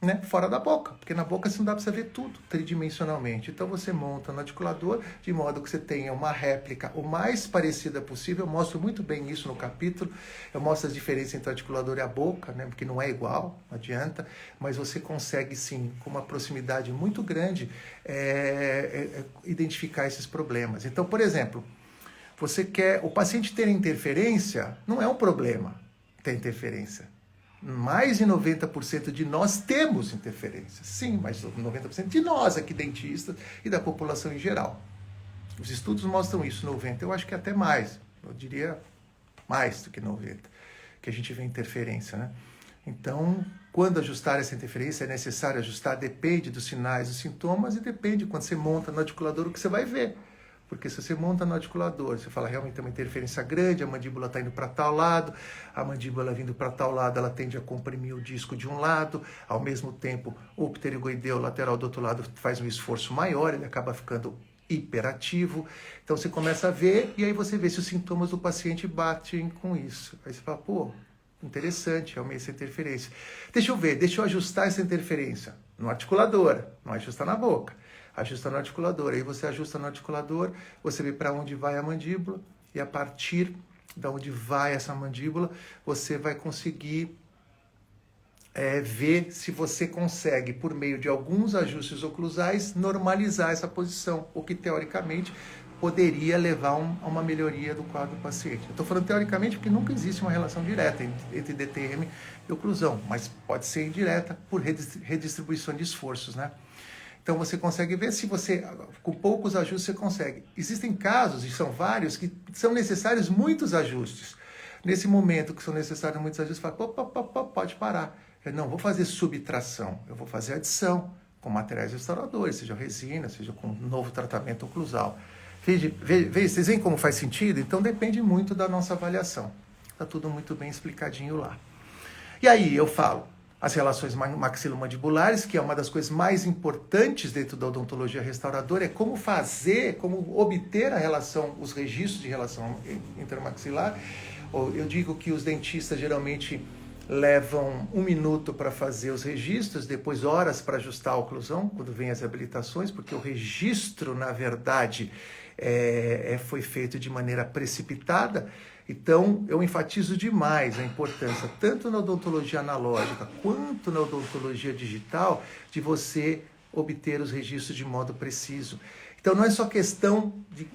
né, fora da boca, porque na boca você não dá para você ver tudo tridimensionalmente. Então você monta no articulador de modo que você tenha uma réplica o mais parecida possível. Eu mostro muito bem isso no capítulo, eu mostro as diferenças entre o articulador e a boca, né, porque não é igual, não adianta, mas você consegue sim, com uma proximidade muito grande, identificar esses problemas. Então, por exemplo, o paciente ter interferência não é um problema ter interferência. Mais de 90% de nós temos interferência. Sim, mas 90% de nós aqui, dentistas, e da população em geral. Os estudos mostram isso, 90%. Eu acho que até mais. Eu diria mais do que 90%, que a gente vê interferência, né? Então, quando ajustar essa interferência, é necessário ajustar, depende dos sinais, dos sintomas, e depende quando você monta no articulador o que você vai ver. Porque se você monta no articulador, você fala realmente tem uma interferência grande, a mandíbula está indo para tal lado, a mandíbula vindo para tal lado, ela tende a comprimir o disco de um lado, ao mesmo tempo o pterigoideu lateral do outro lado faz um esforço maior, ele acaba ficando hiperativo. Então você começa a ver e aí você vê se os sintomas do paciente batem com isso. Aí você fala, pô, interessante, realmente essa interferência. Deixa eu ajustar essa interferência no articulador, não ajustar na boca. Ajusta no articulador, aí você ajusta no articulador, você vê para onde vai a mandíbula e a partir de onde vai essa mandíbula, você vai conseguir ver se você consegue, por meio de alguns ajustes oclusais, normalizar essa posição, o que teoricamente poderia levar a uma melhoria do quadro do paciente. Eu estou falando teoricamente porque nunca existe uma relação direta entre DTM e oclusão, mas pode ser indireta por redistribuição de esforços, né? Então você consegue ver se você, com poucos ajustes, você consegue. Existem casos, e são vários, que são necessários muitos ajustes. Nesse momento que são necessários muitos ajustes, você fala, pode parar. Eu não vou fazer subtração, eu vou fazer adição com materiais restauradores, seja resina, seja com novo tratamento oclusal. Vocês veem como faz sentido? Então depende muito da nossa avaliação. Está tudo muito bem explicadinho lá. E aí eu falo, as relações maxilomandibulares, que é uma das coisas mais importantes dentro da odontologia restauradora, é como obter a relação, os registros de relação intermaxilar. Eu digo que os dentistas geralmente levam 1 minuto para fazer os registros, depois horas para ajustar a oclusão, quando vem as habilitações, porque o registro, na verdade, foi feito de maneira precipitada. Então, eu enfatizo demais a importância, tanto na odontologia analógica quanto na odontologia digital, de você obter os registros de modo preciso. Então, não é só questão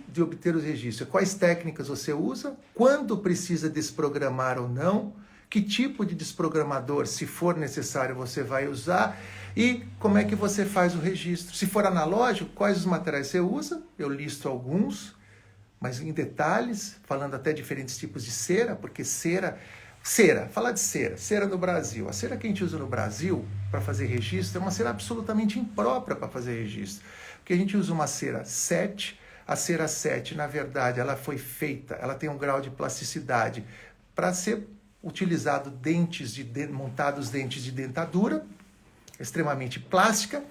de obter os registros, é quais técnicas você usa, quando precisa desprogramar ou não, que tipo de desprogramador, se for necessário, você vai usar e como é que você faz o registro. Se for analógico, quais os materiais você usa? Eu listo alguns, mas em detalhes, falando até diferentes tipos de cera, porque falar de cera no Brasil. A cera que a gente usa no Brasil para fazer registro é uma cera absolutamente imprópria para fazer registro, porque a gente usa uma cera 7, a cera 7, na verdade, ela foi feita, ela tem um grau de plasticidade para ser utilizado montados dentes de dentadura, extremamente plástica,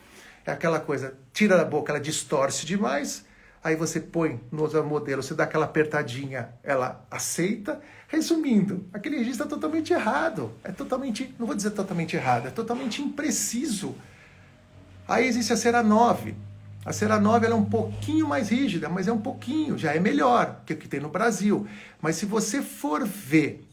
é aquela coisa, tira da boca, ela distorce demais, aí você põe no outro modelo, você dá aquela apertadinha, ela aceita. Resumindo, aquele registro é totalmente errado, não vou dizer totalmente errado, é totalmente impreciso. Aí existe a cera 9. A cera 9 ela é um pouquinho mais rígida, mas é um pouquinho, já é melhor que o que tem no Brasil. Mas se você for ver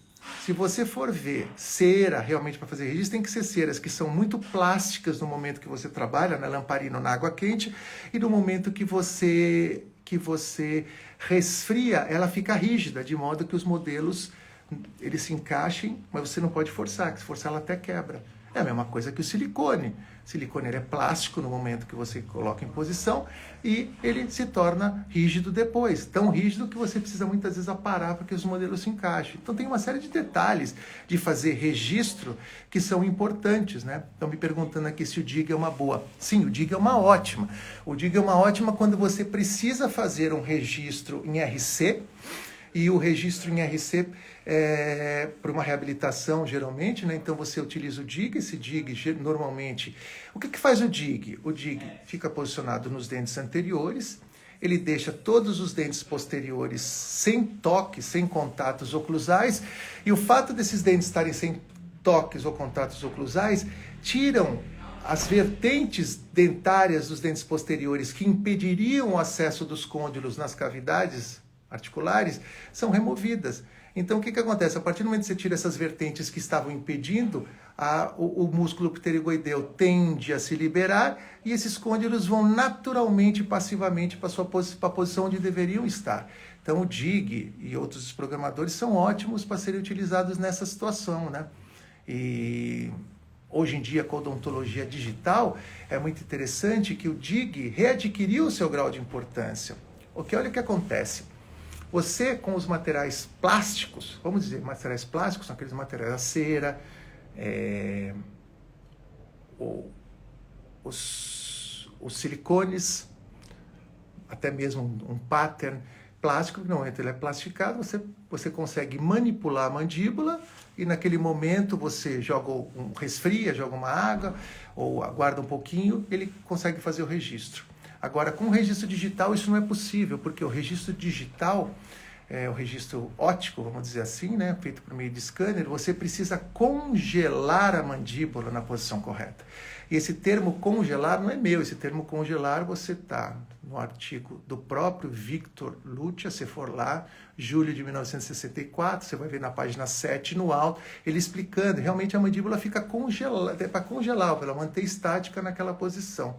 cera realmente para fazer registro, tem que ser ceras que são muito plásticas no momento que você trabalha na lamparina ou na água quente, e no momento que você resfria, ela fica rígida, de modo que os modelos eles se encaixem, mas você não pode forçar, que se forçar ela até quebra. É a mesma coisa que o silicone. O silicone ele é plástico no momento que você coloca em posição e ele se torna rígido depois. Tão rígido que você precisa muitas vezes aparar para que os modelos se encaixem. Então tem uma série de detalhes de fazer registro que são importantes, né? Estão me perguntando aqui se o DIG é uma boa. Sim, o DIG é uma ótima. O DIG é uma ótima quando você precisa fazer um registro em RC, e o registro em RC para uma reabilitação, geralmente, né? Então você utiliza o DIG, esse DIG normalmente... O que faz o DIG? O DIG fica posicionado nos dentes anteriores, ele deixa todos os dentes posteriores sem toque, sem contatos oclusais, e o fato desses dentes estarem sem toques ou contatos oclusais tiram as vertentes dentárias dos dentes posteriores que impediriam o acesso dos côndilos nas cavidades articulares, são removidas. Então, o que acontece? A partir do momento que você tira essas vertentes que estavam impedindo, o músculo pterigoideu tende a se liberar e esses côndilos vão naturalmente, passivamente, para a posição onde deveriam estar. Então, o DIG e outros desprogramadores são ótimos para serem utilizados nessa situação, né? E hoje em dia, com a odontologia digital, é muito interessante que o DIG readquiriu o seu grau de importância. Olha o que acontece. Você, com os materiais plásticos, vamos dizer, materiais plásticos são aqueles materiais, a cera, os silicones, até mesmo um pattern plástico, não entra, ele é plastificado, você consegue manipular a mandíbula e naquele momento você resfria, joga uma água ou aguarda um pouquinho, ele consegue fazer o registro. Agora, com o registro digital, isso não é possível, porque o registro digital, o registro óptico, vamos dizer assim, né, feito por meio de scanner, você precisa congelar a mandíbula na posição correta. E esse termo congelar não é meu, esse termo congelar você está no artigo do próprio Victor Lutia, se for lá, julho de 1964, você vai ver na página 7 no alto, ele explicando, realmente a mandíbula fica congelada, é para congelar, para ela manter estática naquela posição.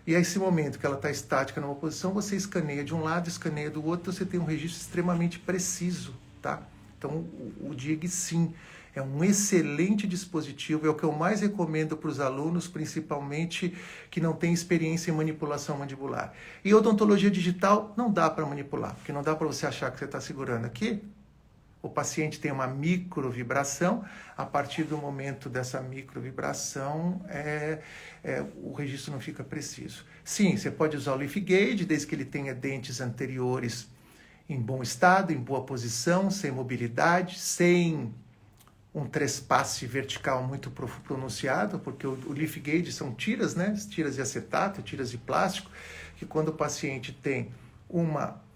E a esse momento que ela está estática numa posição, você escaneia de um lado, escaneia do outro, você tem um registro extremamente preciso, tá? Então, o DIG, sim, é um excelente dispositivo, é o que eu mais recomendo para os alunos, principalmente que não têm experiência em manipulação mandibular. E odontologia digital não dá para manipular, porque não dá para você achar que você está segurando aqui. O paciente tem uma microvibração, a partir do momento dessa microvibração, o registro não fica preciso. Sim, você pode usar o Leaf Gauge, desde que ele tenha dentes anteriores em bom estado, em boa posição, sem mobilidade, sem um trespasse vertical muito pronunciado, porque o Leaf Gauge são tiras, né? Tiras de acetato, tiras de plástico, que quando o paciente tem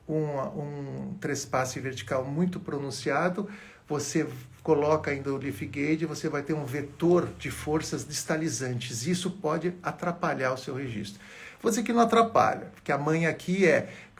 um trespasse vertical muito pronunciado, você coloca ainda o Leaf Gauge, você vai ter um vetor de forças distalizantes. Isso pode atrapalhar o seu registro. Vou dizer que não atrapalha, porque a manha aqui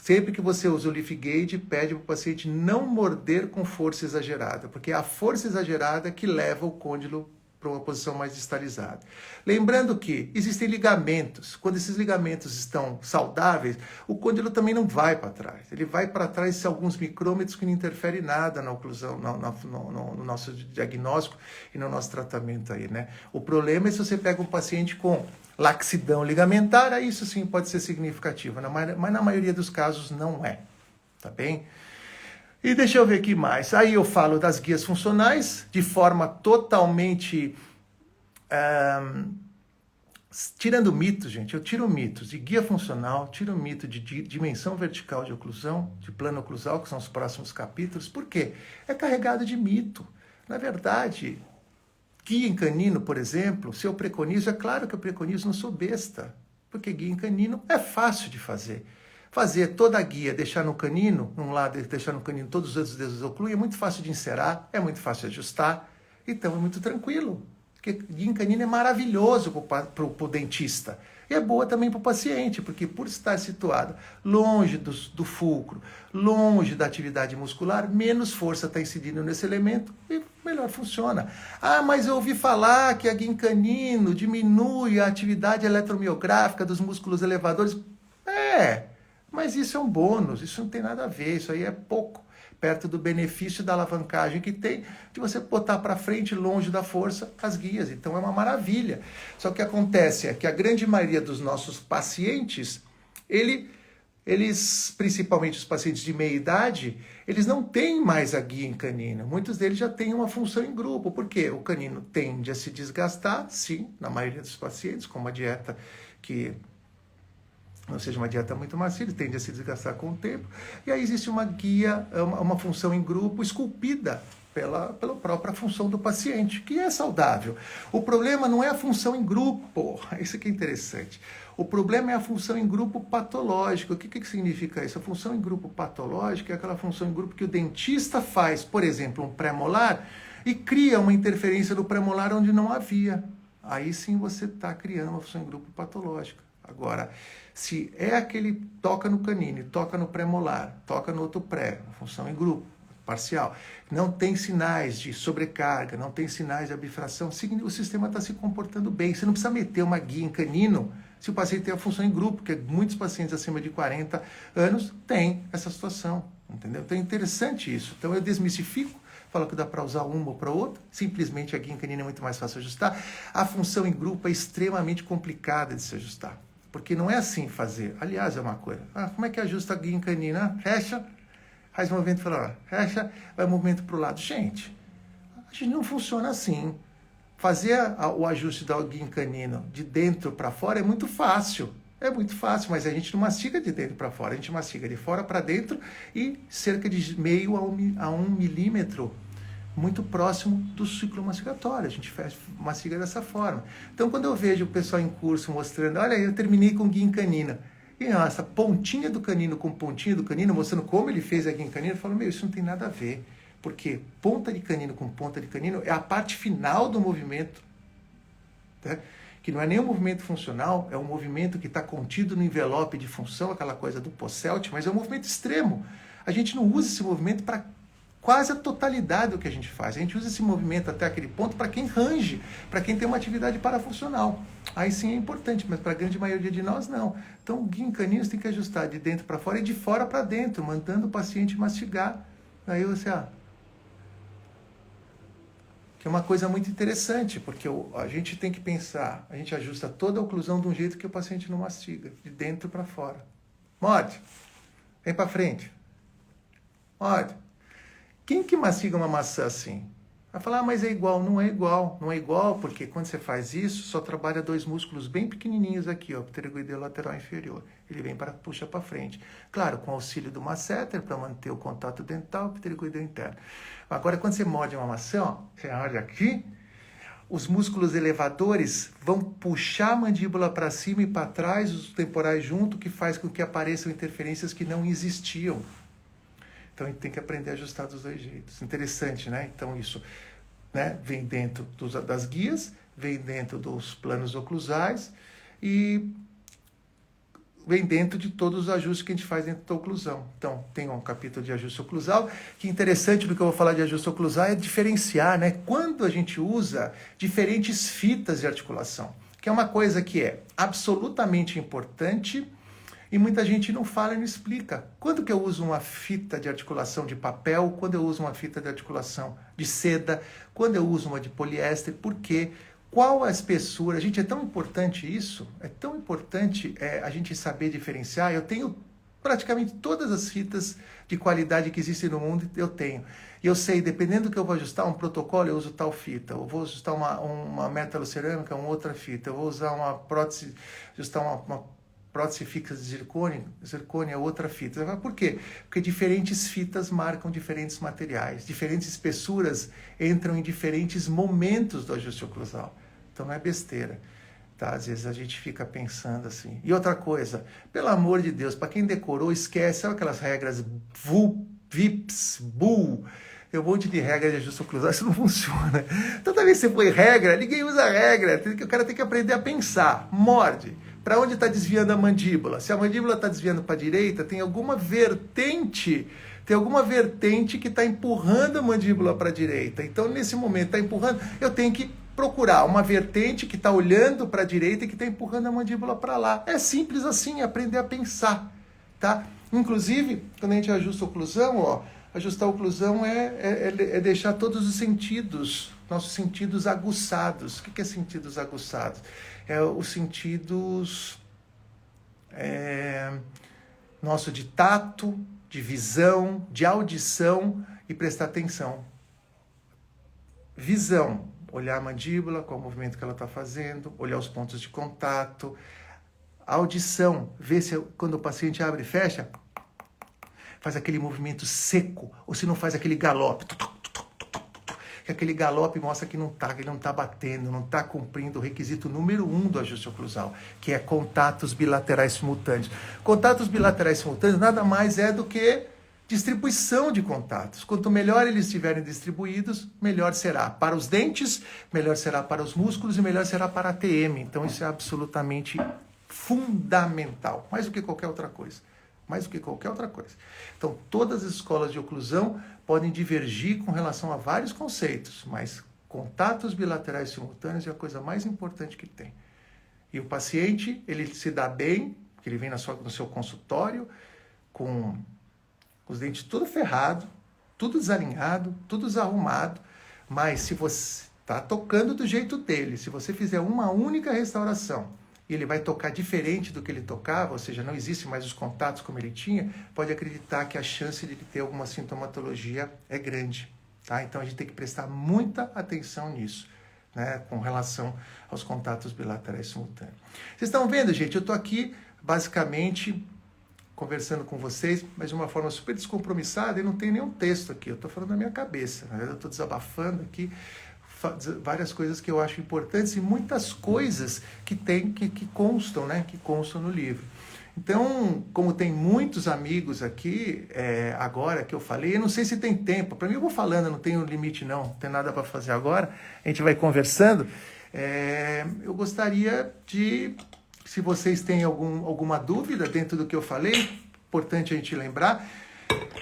sempre que você usa o Leaf Gauge, pede para o paciente não morder com força exagerada, porque é a força exagerada que leva o côndilo para uma posição mais distalizada. Lembrando que existem ligamentos. Quando esses ligamentos estão saudáveis, o côndilo também não vai para trás. Ele vai para trás de alguns micrômetros que não interfere nada na oclusão, no nosso diagnóstico e no nosso tratamento aí, né? O problema é se você pega um paciente com laxidão ligamentar, aí isso sim pode ser significativo, mas na maioria dos casos não é, tá bem? E deixa eu ver aqui mais. Aí eu falo das guias funcionais de forma totalmente... tirando mitos, gente. Eu tiro mitos de guia funcional, tiro mito de dimensão vertical de oclusão, de plano oclusal, que são os próximos capítulos. Por quê? É carregado de mito. Na verdade, guia em canino, por exemplo, se eu preconizo, é claro que eu preconizo, não sou besta. Porque guia em canino é fácil de fazer. Fazer toda a guia, deixar no canino, num lado, deixar no canino todos os outros dedos ocluem, é muito fácil de encerar, é muito fácil de ajustar, então é muito tranquilo. Porque guia em canino é maravilhoso para o dentista. E é boa também para o paciente, porque por estar situado longe do fulcro, longe da atividade muscular, menos força está incidindo nesse elemento e melhor funciona. Ah, mas eu ouvi falar que a guia em canino diminui a atividade eletromiográfica dos músculos elevadores. Mas isso é um bônus, isso não tem nada a ver, isso aí é pouco, perto do benefício da alavancagem que tem de você botar para frente, longe da força, as guias. Então é uma maravilha. Só que o que acontece é que a grande maioria dos nossos pacientes, eles, principalmente os pacientes de meia idade, eles não têm mais a guia em canino. Muitos deles já têm uma função em grupo. Por quê? O canino tende a se desgastar, sim, na maioria dos pacientes, com uma dieta que não seja uma dieta muito macia, ele tende a se desgastar com o tempo. E aí existe uma guia, uma função em grupo esculpida pela própria função do paciente, que é saudável. O problema não é a função em grupo, isso que é interessante. O problema é a função em grupo patológico. O que significa isso? A função em grupo patológica é aquela função em grupo que o dentista faz, por exemplo, um pré-molar, e cria uma interferência do pré-molar onde não havia. Aí sim você está criando uma função em grupo patológica. Agora, se é aquele toca no canino, toca no pré-molar, toca no outro pré, função em grupo, parcial, não tem sinais de sobrecarga, não tem sinais de abifração, o sistema está se comportando bem. Você não precisa meter uma guia em canino se o paciente tem a função em grupo, porque muitos pacientes acima de 40 anos têm essa situação, entendeu? Então é interessante isso. Então eu desmistifico, falo que dá para usar uma ou para outra, simplesmente a guia em canino é muito mais fácil de ajustar. A função em grupo é extremamente complicada de se ajustar. Porque não é assim fazer. Aliás, é uma coisa. Como é que ajusta a guia em canino? Fecha, faz movimento para lá. Fecha, vai movimento para o lado. Gente, a gente não funciona assim. Fazer o ajuste da guia em canino de dentro para fora é muito fácil. É muito fácil, mas a gente não mastiga de dentro para fora. A gente mastiga de fora para dentro e cerca de meio a 1 milímetro muito próximo do ciclo mastigatório. A gente mastiga dessa forma. Então, quando eu vejo o pessoal em curso mostrando, olha, eu terminei com guia em canino. E essa pontinha do canino com pontinha do canino, mostrando como ele fez aqui em canino, eu falo, isso não tem nada a ver. Porque ponta de canino com ponta de canino é a parte final do movimento, né? Que não é nem um movimento funcional, é um movimento que está contido no envelope de função, aquela coisa do Posselt, mas é um movimento extremo. A gente não usa esse movimento para quase a totalidade do que a gente faz. A gente usa esse movimento até aquele ponto para quem range, para quem tem uma atividade parafuncional. Aí sim é importante, mas para a grande maioria de nós não. Então o guinho canino você tem que ajustar de dentro para fora e de fora para dentro, mandando o paciente mastigar. Aí você, que é uma coisa muito interessante, porque a gente tem que pensar, a gente ajusta toda a oclusão de um jeito que o paciente não mastiga, de dentro para fora. Morde, vem para frente. Morde. Quem que mastiga uma maçã assim? Vai falar, mas é igual. Não é igual. Não é igual porque quando você faz isso, só trabalha dois músculos bem pequenininhos aqui, ó, pterygoideu lateral inferior. Ele vem para puxa para frente. Claro, com auxílio do masseter para manter o contato dental, pterygoideu interno. Agora, quando você morde uma maçã, ó, você olha aqui, os músculos elevadores vão puxar a mandíbula para cima e para trás, os temporais junto, que faz com que apareçam interferências que não existiam. Então, a gente tem que aprender a ajustar dos dois jeitos. Interessante, né? Então, isso, né, vem dentro das guias, vem dentro dos planos oclusais e vem dentro de todos os ajustes que a gente faz dentro da oclusão. Então, tem um capítulo de ajuste oclusal, que interessante do que eu vou falar de ajuste oclusal é diferenciar, né? Quando a gente usa diferentes fitas de articulação, que é uma coisa que é absolutamente importante e muita gente não fala e não explica. Quando que eu uso uma fita de articulação de papel? Quando eu uso uma fita de articulação de seda? Quando eu uso uma de poliéster? Por quê? Qual a espessura? Gente, é tão importante isso. É tão importante a gente saber diferenciar. Eu tenho praticamente todas as fitas de qualidade que existem no mundo, eu tenho. E eu sei, dependendo do que eu vou ajustar, um protocolo, eu uso tal fita. Eu vou ajustar uma metalocerâmica, uma outra fita. Eu vou usar uma prótese, ajustar uma prótese fixa de zircônia é outra fita. Por quê? Porque diferentes fitas marcam diferentes materiais, diferentes espessuras entram em diferentes momentos do ajuste oclusal. Então não é besteira, tá? Às vezes a gente fica pensando assim. E outra coisa, pelo amor de Deus, para quem decorou, esquece, sabe aquelas regras VIPS, BUL, tem um monte de regra de ajuste oclusal, isso não funciona. Toda vez que você põe regra, ninguém usa regra, o cara tem que aprender a pensar, morde. Para onde está desviando a mandíbula? Se a mandíbula está desviando para a direita, tem alguma vertente que está empurrando a mandíbula para a direita. Então, nesse momento, está empurrando, eu tenho que procurar uma vertente que está olhando para a direita e que está empurrando a mandíbula para lá. É simples assim, aprender a pensar, tá? Inclusive, quando a gente ajusta a oclusão, ajustar a oclusão é deixar todos os sentidos, nossos sentidos aguçados. O que é sentidos aguçados? Os sentidos nosso de tato, de visão, de audição e prestar atenção. Visão, olhar a mandíbula, qual o movimento que ela está fazendo, olhar os pontos de contato. Audição, ver se quando o paciente abre e fecha, faz aquele movimento seco, ou se não faz aquele galope. Que aquele galope mostra que ele não está batendo, não está cumprindo o requisito número 1 do ajuste oclusal, que é contatos bilaterais simultâneos. Contatos bilaterais simultâneos nada mais é do que distribuição de contatos. Quanto melhor eles estiverem distribuídos, melhor será para os dentes, melhor será para os músculos e melhor será para a TM. Então isso é absolutamente fundamental, mais do que qualquer outra coisa. Mais do que qualquer outra coisa. Então, todas as escolas de oclusão podem divergir com relação a vários conceitos, mas contatos bilaterais simultâneos é a coisa mais importante que tem. E o paciente, ele se dá bem, porque ele vem no seu consultório com os dentes tudo ferrado, tudo desalinhado, tudo desarrumado, mas se você está tocando do jeito dele, se você fizer uma única restauração, e ele vai tocar diferente do que ele tocava, ou seja, não existe mais os contatos como ele tinha, pode acreditar que a chance de ele ter alguma sintomatologia é grande. Tá? Então a gente tem que prestar muita atenção nisso, né, com relação aos contatos bilaterais simultâneos. Vocês estão vendo, gente? Eu estou aqui basicamente conversando com vocês, mas de uma forma super descompromissada e não tem nenhum texto aqui. Eu estou falando da minha cabeça, na verdade eu estou desabafando aqui várias coisas que eu acho importantes e muitas coisas que constam, né, que constam no livro. Então, como tem muitos amigos aqui, agora que eu falei, eu não sei se tem tempo. Para mim, eu vou falando, não tenho limite não, não tem nada para fazer agora. A gente vai conversando. Eu gostaria de, se vocês têm alguma dúvida dentro do que eu falei, importante a gente lembrar.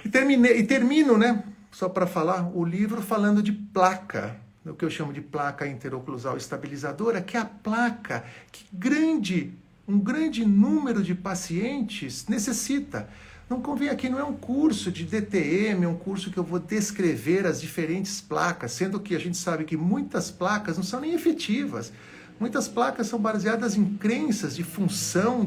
E termino, né, só para falar, o livro falando de placa, o que eu chamo de placa interoclusal estabilizadora, que é a placa que um grande número de pacientes necessita. Não convém aqui, não é um curso de DTM, é um curso que eu vou descrever as diferentes placas, sendo que a gente sabe que muitas placas não são nem efetivas. Muitas placas são baseadas em crenças de função,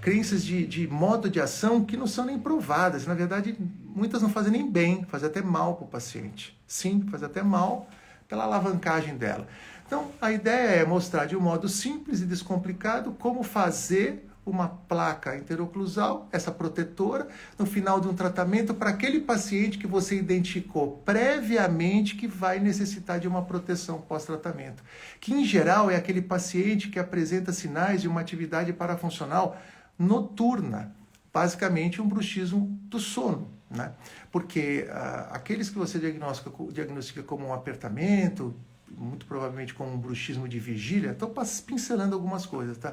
crenças de modo de ação que não são nem provadas. Na verdade, muitas não fazem nem bem, fazem até mal para o paciente. Sim, faz até mal pela alavancagem dela. Então, a ideia é mostrar de um modo simples e descomplicado como fazer uma placa interoclusal, essa protetora, no final de um tratamento para aquele paciente que você identificou previamente que vai necessitar de uma proteção pós-tratamento. Que, em geral, é aquele paciente que apresenta sinais de uma atividade parafuncional noturna, basicamente um bruxismo do sono, né? Porque aqueles que você diagnostica como um apertamento, muito provavelmente como um bruxismo de vigília, estou pincelando algumas coisas, tá?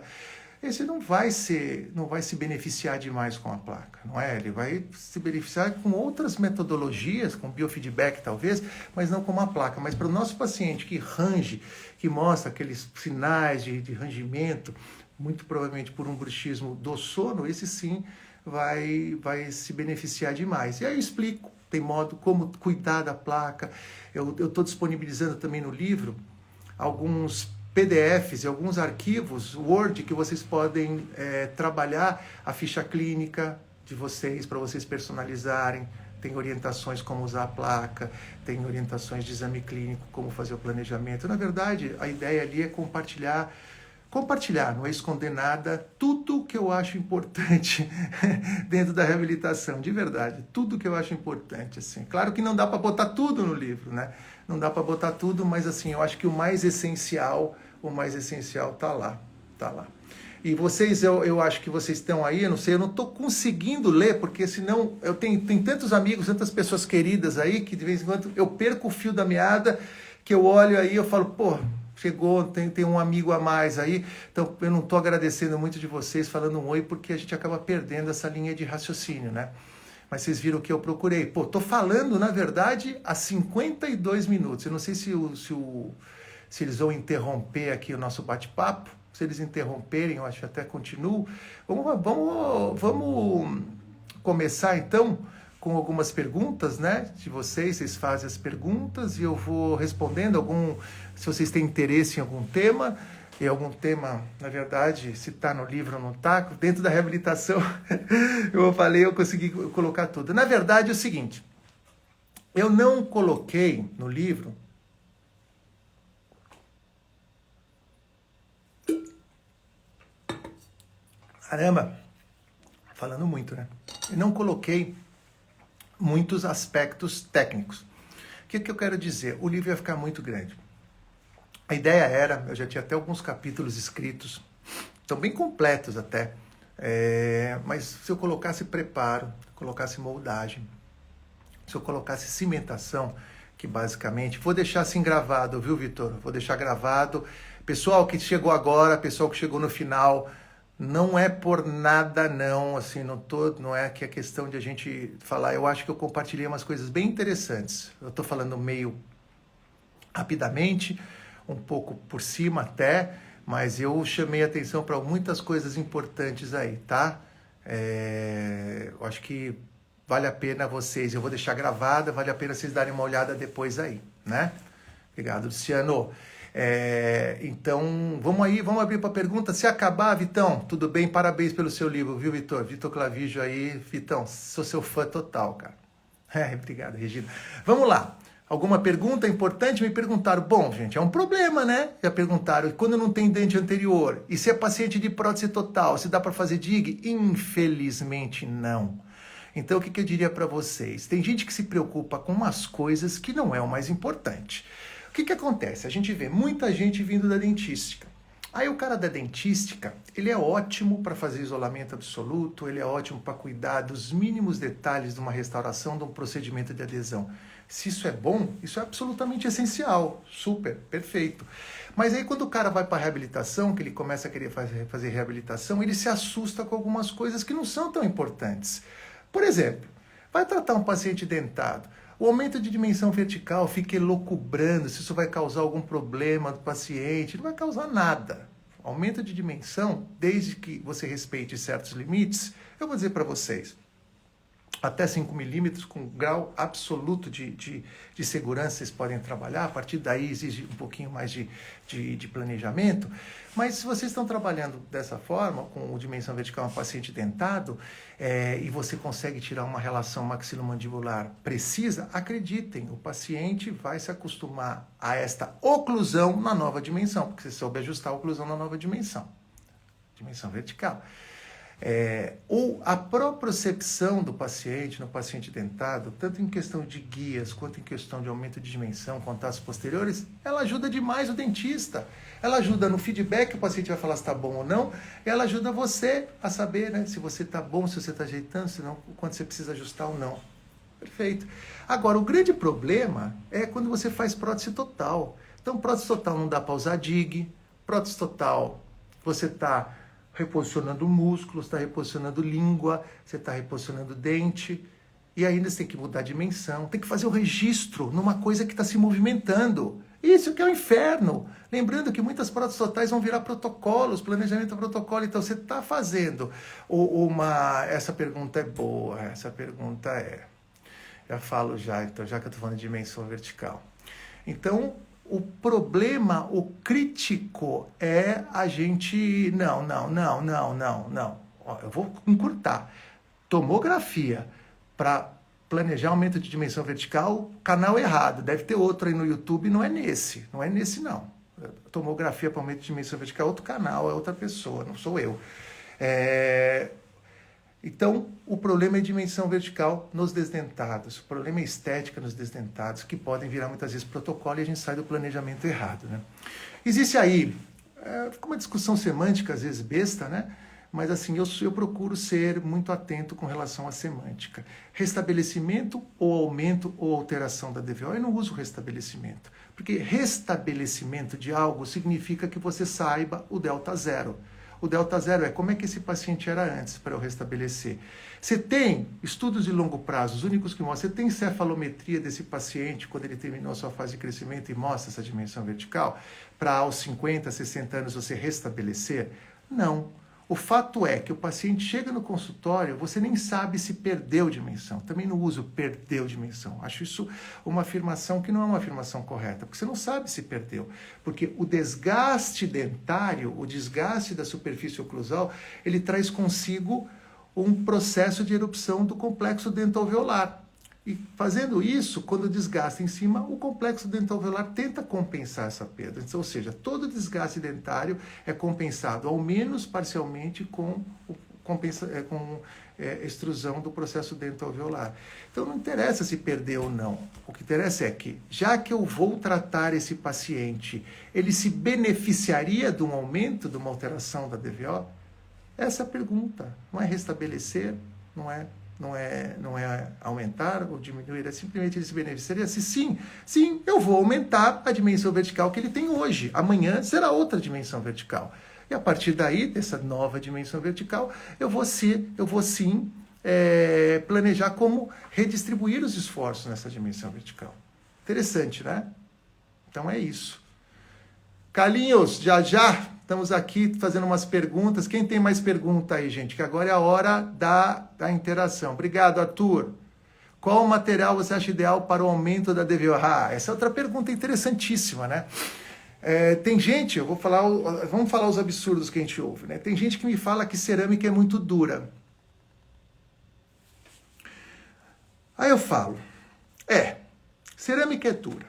Esse não vai se beneficiar demais com a placa, não é? Ele vai se beneficiar com outras metodologias, com biofeedback talvez, mas não com uma placa. Mas para o nosso paciente que range, que mostra aqueles sinais de rangimento, muito provavelmente por um bruxismo do sono, esse sim vai se beneficiar demais. E aí eu explico, tem modo como cuidar da placa. Eu estou disponibilizando também no livro alguns PDFs e alguns arquivos Word que vocês podem trabalhar a ficha clínica de vocês, para vocês personalizarem. Tem orientações como usar a placa, tem orientações de exame clínico, como fazer o planejamento. Na verdade, a ideia ali é compartilhar, não é esconder nada, tudo que eu acho importante dentro da reabilitação, de verdade, tudo que eu acho importante, assim. Claro que não dá para botar tudo no livro, né? Não dá para botar tudo, mas assim, eu acho que o mais essencial tá lá, E vocês, eu acho que vocês estão aí, eu não sei, eu não estou conseguindo ler, porque senão eu tenho tantos amigos, tantas pessoas queridas aí, que de vez em quando eu perco o fio da meada, que eu olho aí, eu falo, pô, chegou, tem um amigo a mais aí, então eu não estou agradecendo muito de vocês, falando um oi, porque a gente acaba perdendo essa linha de raciocínio, né? Mas vocês viram que eu procurei. Pô, tô falando, na verdade, há 52 minutos. Eu não sei se eles vão interromper aqui o nosso bate-papo. Se eles interromperem, eu acho que até continuo. Vamos começar, então, com algumas perguntas, né? De vocês fazem as perguntas e eu vou respondendo se vocês têm interesse em algum tema. E algum tema, na verdade, se está no livro ou não está, dentro da reabilitação, eu consegui colocar tudo. Na verdade, é o seguinte, eu não coloquei no livro caramba, falando muito, né? Eu não coloquei muitos aspectos técnicos. O que eu quero dizer? O livro ia ficar muito grande. A ideia era, eu já tinha até alguns capítulos escritos, estão bem completos até, mas se eu colocasse preparo, colocasse moldagem, se eu colocasse cimentação, que basicamente, vou deixar assim gravado, viu, Vitor? Vou deixar gravado. Pessoal que chegou agora, pessoal que chegou no final, não é por nada não, assim, não é que é questão de a gente falar, eu acho que eu compartilhei umas coisas bem interessantes. Eu estou falando meio rapidamente, um pouco por cima até, mas eu chamei atenção para muitas coisas importantes aí, tá? Eu acho que vale a pena vocês, eu vou deixar gravada, vale a pena vocês darem uma olhada depois aí, né? Obrigado, Luciano. Então, vamos abrir para pergunta. Se acabar, Vitão, tudo bem? Parabéns pelo seu livro, viu, Vitor? Vitor Clavijo aí, Vitão, sou seu fã total, cara. Obrigado, Regina. Vamos lá. Alguma pergunta importante? Me perguntaram, bom, gente, é um problema, né? Já perguntaram, quando não tem dente anterior? E se é paciente de prótese total, se dá para fazer DIG? Infelizmente, não. Então, o que eu diria para vocês? Tem gente que se preocupa com umas coisas que não é o mais importante. O que acontece? A gente vê muita gente vindo da dentística. Aí o cara da dentística, ele é ótimo para fazer isolamento absoluto, ele é ótimo para cuidar dos mínimos detalhes de uma restauração, de um procedimento de adesão. Se isso é bom, isso é absolutamente essencial, super, perfeito. Mas aí quando o cara vai para a reabilitação, que ele começa a querer fazer reabilitação, ele se assusta com algumas coisas que não são tão importantes. Por exemplo, vai tratar um paciente dentado. O aumento de dimensão vertical, fica elucubrando se isso vai causar algum problema do paciente. Não vai causar nada. Aumento de dimensão, desde que você respeite certos limites, eu vou dizer para vocês, até 5 milímetros, com grau absoluto de segurança, vocês podem trabalhar. A partir daí exige um pouquinho mais de planejamento. Mas se vocês estão trabalhando dessa forma, com dimensão vertical um paciente dentado, e você consegue tirar uma relação maxilomandibular precisa, acreditem, o paciente vai se acostumar a esta oclusão na nova dimensão, porque você soube ajustar a oclusão na nova dimensão vertical. Ou a propriocepção do paciente, no paciente dentado, tanto em questão de guias, quanto em questão de aumento de dimensão, contatos posteriores, ela ajuda demais o dentista. Ela ajuda no feedback, o paciente vai falar se está bom ou não, e ela ajuda você a saber, né, se você está bom, se você está ajeitando, se não, quando você precisa ajustar ou não. Perfeito. Agora, o grande problema é quando você faz prótese total. Então, prótese total não dá para usar DIG, prótese total você está reposicionando músculos, está reposicionando língua, você está reposicionando dente, e ainda você tem que mudar a dimensão, tem que fazer o registro numa coisa que está se movimentando. Isso que é o inferno. Lembrando que muitas próteses totais vão virar protocolos, planejamento protocolo, então você está fazendo essa pergunta é boa, essa pergunta já falo já, então já que eu estou falando de dimensão vertical. Então, o problema, o crítico é a gente... Não. Ó, eu vou encurtar. Tomografia para planejar aumento de dimensão vertical, canal errado. Deve ter outro aí no YouTube, não é nesse. Não é nesse, não. Tomografia para aumento de dimensão vertical, outro canal, é outra pessoa, não sou eu. Então, o problema é dimensão vertical nos desdentados, o problema é estética nos desdentados, que podem virar muitas vezes protocolo e a gente sai do planejamento errado, né? Existe aí, fica uma discussão semântica, às vezes besta, né? Mas assim, eu procuro ser muito atento com relação à semântica. Restabelecimento ou aumento ou alteração da DVO, eu não uso restabelecimento, porque restabelecimento de algo significa que você saiba o delta zero. O delta zero é como é que esse paciente era antes para eu restabelecer. Você tem estudos de longo prazo, os únicos que mostram, você tem cefalometria desse paciente quando ele terminou a sua fase de crescimento e mostra essa dimensão vertical, para aos 50, 60 anos você restabelecer? Não. O fato é que o paciente chega no consultório, você nem sabe se perdeu dimensão. Também não uso perdeu dimensão. Acho isso uma afirmação que não é uma afirmação correta, porque você não sabe se perdeu. Porque o desgaste dentário, o desgaste da superfície oclusal, ele traz consigo um processo de erupção do complexo dentoalveolar. E fazendo isso, quando desgasta em cima, o complexo dentoalveolar tenta compensar essa perda. Então, ou seja, todo desgaste dentário é compensado, ao menos parcialmente, com extrusão do processo dentoalveolar. Então, não interessa se perdeu ou não. O que interessa é que, já que eu vou tratar esse paciente, ele se beneficiaria de um aumento, de uma alteração da DVO? Essa é a pergunta. Não é restabelecer, não é aumentar ou diminuir, é simplesmente ele se beneficiaria. Se sim, eu vou aumentar a dimensão vertical que ele tem hoje. Amanhã será outra dimensão vertical. E a partir daí, dessa nova dimensão vertical, eu vou sim planejar como redistribuir os esforços nessa dimensão vertical. Interessante, né? Então é isso. Carlinhos, já estamos aqui fazendo umas perguntas. Quem tem mais pergunta aí, gente? Que agora é a hora da interação. Obrigado, Arthur. Qual material você acha ideal para o aumento da DVO? Essa é outra pergunta interessantíssima, né? Tem gente, vamos falar os absurdos que a gente ouve, né? Tem gente que me fala que cerâmica é muito dura. Aí eu falo, cerâmica é dura.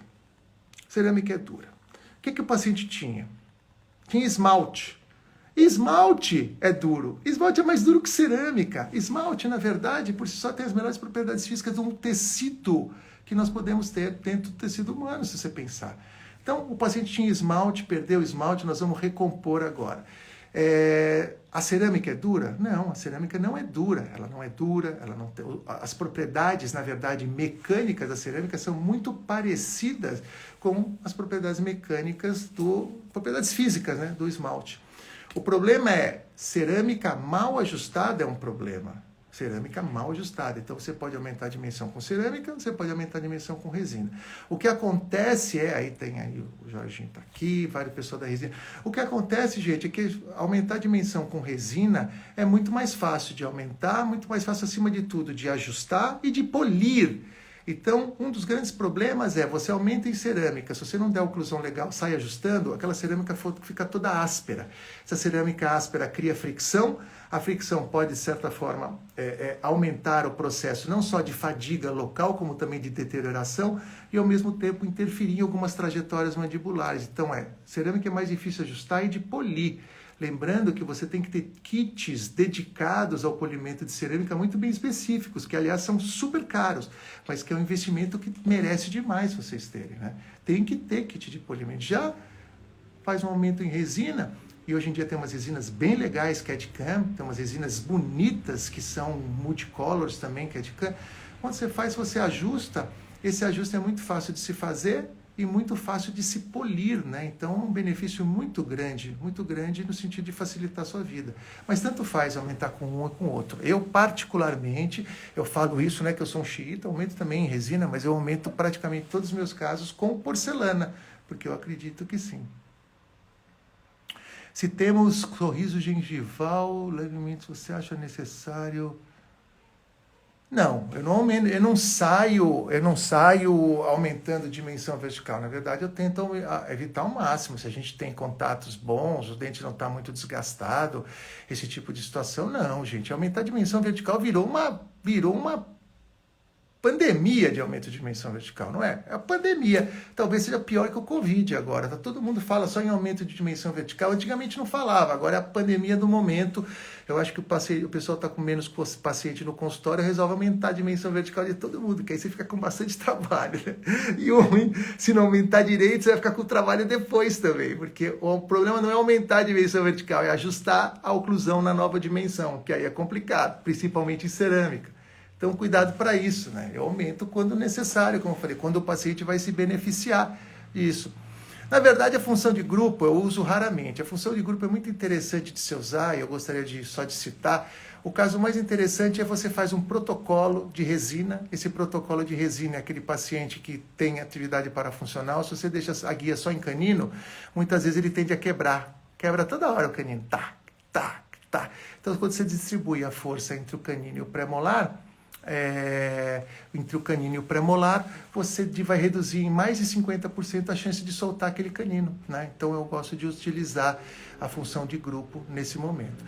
Cerâmica é dura. O que o paciente tinha? Tinha esmalte. Esmalte é duro. Esmalte é mais duro que cerâmica. Esmalte, na verdade, por si só tem as melhores propriedades físicas de um tecido que nós podemos ter dentro do tecido humano, se você pensar. Então, o paciente tinha esmalte, perdeu o esmalte, nós vamos recompor agora. A cerâmica é dura? Não, a cerâmica não é dura. Ela não é dura, ela não tem, as propriedades, na verdade, mecânicas da cerâmica são muito parecidas com as propriedades mecânicas propriedades físicas, né, do esmalte. O problema é, cerâmica mal ajustada é um problema. Cerâmica mal ajustada. Então, você pode aumentar a dimensão com cerâmica, você pode aumentar a dimensão com resina. O que acontece aí o Jorginho está aqui, várias pessoas da resina. O que acontece, gente, é que aumentar a dimensão com resina é muito mais fácil de aumentar, muito mais fácil, acima de tudo, de ajustar e de polir. Então, um dos grandes problemas é, você aumenta em cerâmica, se você não der oclusão legal, sai ajustando, aquela cerâmica fica toda áspera. Essa cerâmica áspera cria fricção, a fricção pode, de certa forma, aumentar o processo não só de fadiga local, como também de deterioração, e ao mesmo tempo interferir em algumas trajetórias mandibulares. Então, cerâmica é mais difícil de ajustar e de polir. Lembrando que você tem que ter kits dedicados ao polimento de cerâmica muito bem específicos, que aliás são super caros, mas que é um investimento que merece demais vocês terem, né? Tem que ter kit de polimento. Já faz um aumento em resina, e hoje em dia tem umas resinas bem legais, CAD-CAM, tem umas resinas bonitas que são multicolors também, CAD-CAM. Quando você faz, você ajusta, esse ajuste é muito fácil de se fazer e muito fácil de se polir, né? Então, é um benefício muito grande no sentido de facilitar a sua vida. Mas tanto faz aumentar com um ou com o outro. Eu, particularmente, eu falo isso, né, que eu sou um xiita, aumento também em resina, mas eu aumento praticamente todos os meus casos com porcelana, porque eu acredito que sim. Se temos sorriso gengival, levemente você acha necessário... Não, eu não saio aumentando dimensão vertical. Na verdade, eu tento evitar ao máximo. Se a gente tem contatos bons, o dente não está muito desgastado, esse tipo de situação, não, gente. Aumentar a dimensão vertical virou uma pandemia de aumento de dimensão vertical, não é? É a pandemia. Talvez seja pior que o Covid agora. Todo mundo fala só em aumento de dimensão vertical. Antigamente não falava, agora é a pandemia do momento. Eu acho que o pessoal está com menos paciente no consultório, resolve aumentar a dimensão vertical de todo mundo, que aí você fica com bastante trabalho, né? E o ruim, se não aumentar direito, você vai ficar com trabalho depois também, porque o problema não é aumentar a dimensão vertical, é ajustar a oclusão na nova dimensão, que aí é complicado, principalmente em cerâmica. Então, cuidado para isso, né? Eu aumento quando necessário, como eu falei, quando o paciente vai se beneficiar disso. Na verdade, a função de grupo eu uso raramente. A função de grupo é muito interessante de se usar, e eu gostaria só de citar. O caso mais interessante é você faz um protocolo de resina. Esse protocolo de resina é aquele paciente que tem atividade parafuncional. Se você deixa a guia só em canino, muitas vezes ele tende a quebrar. Quebra toda hora o canino. Tá. Então, quando você distribui a força entre o canino e o premolar, entre o canino e o premolar, você vai reduzir em mais de 50% a chance de soltar aquele canino, né? Então eu gosto de utilizar a função de grupo nesse momento.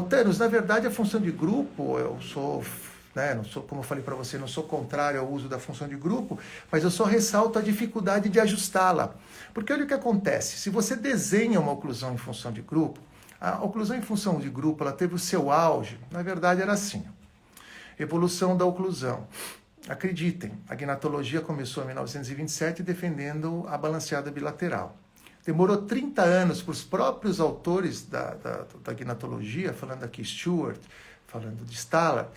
Thanos, na verdade a função de grupo, eu sou, né, não sou, como eu falei para você, não sou contrário ao uso da função de grupo, mas eu só ressalto a dificuldade de ajustá-la. Porque olha o que acontece, se você desenha uma oclusão em função de grupo, a oclusão em função de grupo, ela teve o seu auge, na verdade era assim. Evolução da oclusão. Acreditem, a gnatologia começou em 1927 defendendo a balanceada bilateral. Demorou 30 anos para os próprios autores da gnatologia, falando aqui Stewart, falando de Staller,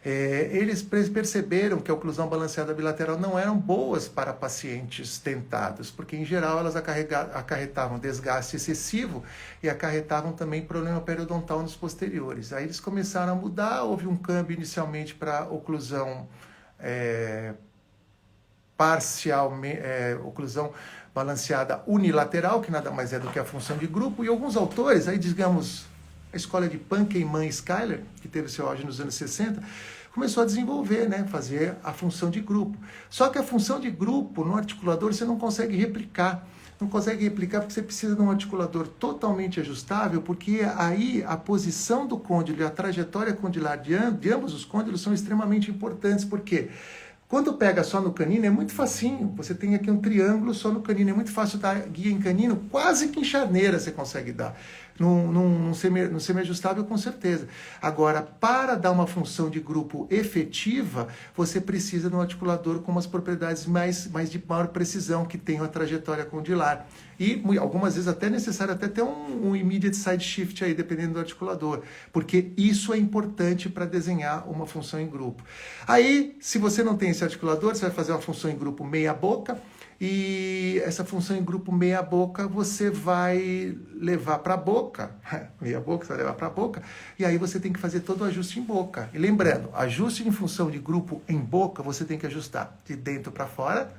eles perceberam que a oclusão balanceada bilateral não eram boas para pacientes tentados, porque em geral elas acarretavam desgaste excessivo e acarretavam também problema periodontal nos posteriores. Aí eles começaram a mudar, houve um câmbio inicialmente para oclusão oclusão balanceada unilateral, que nada mais é do que a função de grupo, e alguns autores, aí digamos, a escola de Pankeyman e Schuyler, que teve seu auge nos anos 60, começou a desenvolver, né, fazer a função de grupo. Só que a função de grupo no articulador você não consegue replicar. Não consegue replicar porque você precisa de um articulador totalmente ajustável, porque aí a posição do côndilo e a trajetória condilar de ambos os côndilos são extremamente importantes, porque quando pega só no canino é muito facinho, você tem aqui um triângulo só no canino, é muito fácil dar guia em canino, quase que em charneira você consegue dar. No semi-ajustável, com certeza. Agora, para dar uma função de grupo efetiva, você precisa de um articulador com umas propriedades de maior precisão, que tenham a trajetória condilar. E algumas vezes até é necessário até ter um immediate side shift aí, dependendo do articulador, porque isso é importante para desenhar uma função em grupo. Aí, se você não tem esse articulador, você vai fazer uma função em grupo meia boca, e essa função em grupo meia boca você vai levar para a boca, meia boca você vai levar para a boca, e aí você tem que fazer todo o ajuste em boca. E lembrando, ajuste em função de grupo em boca, você tem que ajustar de dentro para fora,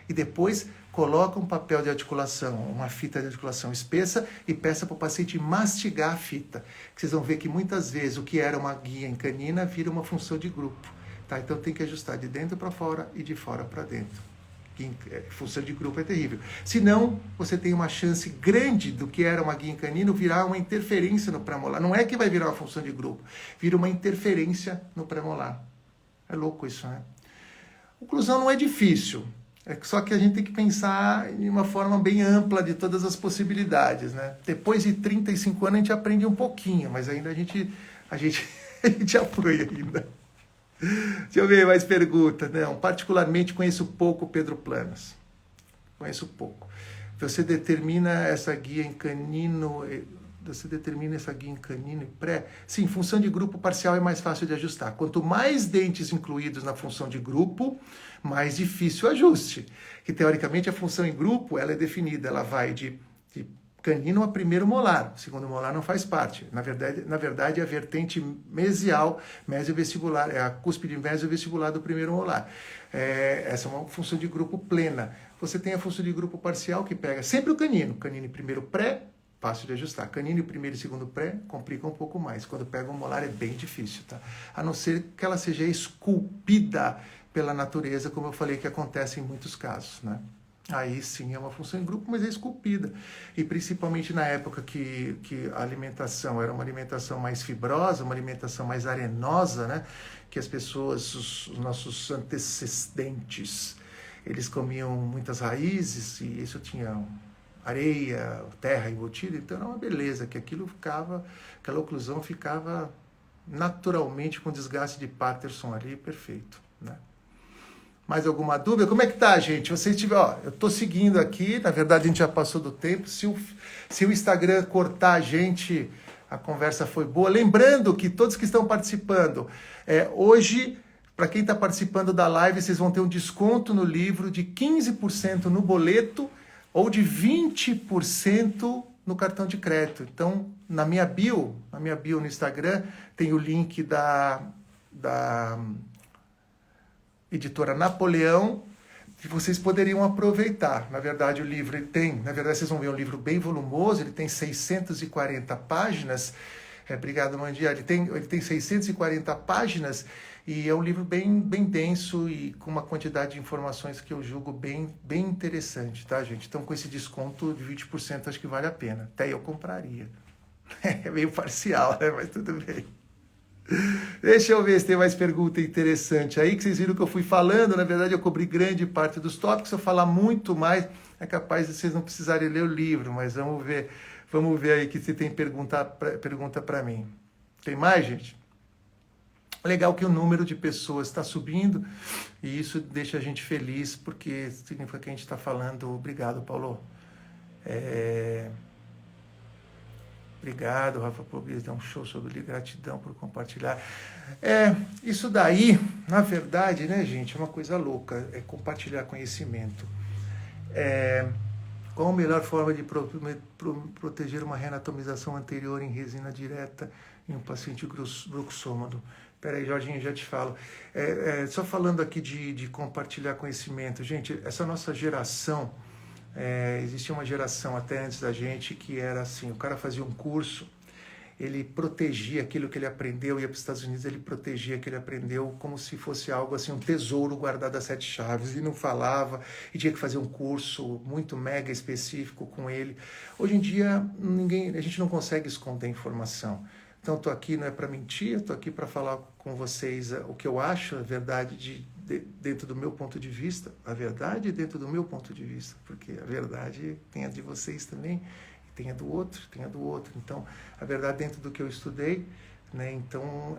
e depois coloca um papel de articulação, uma fita de articulação espessa, e peça para o paciente mastigar a fita. Vocês vão ver que muitas vezes o que era uma guia em canina vira uma função de grupo. Tá? Então tem que ajustar de dentro para fora e de fora para dentro. Função de grupo é terrível. Senão, você tem uma chance grande do que era uma guia em canino virar uma interferência no pré-molar. Não é que vai virar uma função de grupo, vira uma interferência no pré-molar. É louco isso, né? A oclusão não é difícil, só que a gente tem que pensar de uma forma bem ampla de todas as possibilidades, né? Depois de 35 anos a gente aprende um pouquinho, mas ainda a gente apoia ainda. Deixa eu ver mais pergunta. Não, particularmente conheço pouco Pedro Planas. Conheço pouco. Você determina essa guia em canino e pré? Sim, função de grupo parcial é mais fácil de ajustar. Quanto mais dentes incluídos na função de grupo, mais difícil o ajuste. Que teoricamente a função em grupo ela é definida, ela vai de canino a primeiro molar, o segundo molar não faz parte. Na verdade, a vertente mesial, mesiovestibular, é a cúspide mesiovestibular do primeiro molar. Essa é uma função de grupo plena. Você tem a função de grupo parcial que pega sempre o canino em primeiro pré, fácil de ajustar. Canino em primeiro e segundo pré, complica um pouco mais. Quando pega um molar é bem difícil, tá? A não ser que ela seja esculpida pela natureza, como eu falei que acontece em muitos casos, né? Aí sim é uma função em grupo, mas é esculpida. E principalmente na época que a alimentação era uma alimentação mais fibrosa, uma alimentação mais arenosa, né? Que as pessoas, os nossos antecedentes, eles comiam muitas raízes e isso tinha areia, terra embutida, então era uma beleza, que aquela oclusão ficava naturalmente com desgaste de Patterson ali, perfeito, né? Mais alguma dúvida? Como é que tá, gente? Vocês tiver, eu tô seguindo aqui, na verdade a gente já passou do tempo, se o Instagram cortar a gente, a conversa foi boa. Lembrando que todos que estão participando, hoje, para quem está participando da live, vocês vão ter um desconto no livro de 15% no boleto ou de 20% no cartão de crédito. Então, na minha bio no Instagram, tem o link da editora Napoleão, que vocês poderiam aproveitar. Na verdade, o livro vocês vão ver um livro bem volumoso, ele tem 640 páginas. Obrigado, Mandia. Ele tem 640 páginas e é um livro bem denso e com uma quantidade de informações que eu julgo bem interessante, tá, gente? Então, com esse desconto de 20%, acho que vale a pena. Até eu compraria. É meio parcial, né? Mas tudo bem. Deixa eu ver se tem mais pergunta interessante aí, que vocês viram que eu fui falando. Na verdade, eu cobri grande parte dos tópicos. Se eu falar muito mais, é capaz de vocês não precisarem ler o livro, mas vamos ver aí que se tem pergunta para mim. Tem mais, gente? Legal que o número de pessoas está subindo e isso deixa a gente feliz, porque significa que a gente está falando. Obrigado, Paulo. Obrigado, Rafa Pobres, dá um show sobre ele, gratidão por compartilhar. Isso daí, na verdade, né, gente, é uma coisa louca, é compartilhar conhecimento. Qual a melhor forma de proteger uma reanatomização anterior em resina direta em um paciente bruxômado? Peraí, Jorginho, já te falo. Só falando aqui de compartilhar conhecimento. Gente, essa nossa geração... existia uma geração até antes da gente que era assim, o cara fazia um curso, ele protegia aquilo que ele aprendeu, ia para os Estados Unidos, ele protegia aquilo que ele aprendeu como se fosse algo assim, um tesouro guardado a 7 chaves, e não falava, e tinha que fazer um curso muito mega específico com ele. Hoje em dia, a gente não consegue esconder informação. Então, estou aqui não é para mentir, estou aqui para falar com vocês o que eu acho, a verdade dentro do meu ponto de vista, a verdade dentro do meu ponto de vista, porque a verdade tem a de vocês também, Tem a do outro, tem a do outro. Então, a verdade dentro do que eu estudei, né? Então,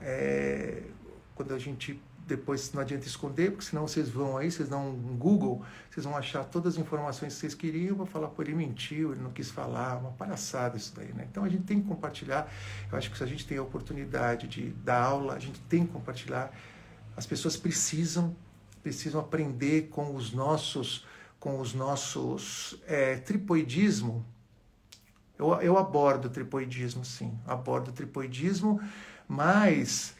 quando a gente depois não adianta esconder, porque senão vocês vão aí, vocês dão um Google, vocês vão achar todas as informações que vocês queriam, vou falar, pô, ele mentiu, ele não quis falar, uma palhaçada isso daí, né? Então a gente tem que compartilhar, eu acho que se a gente tem a oportunidade de dar aula, a gente tem que compartilhar, as pessoas precisam aprender com os nossos tripoidismo. Eu abordo o tripoidismo, sim, abordo o tripoidismo, mas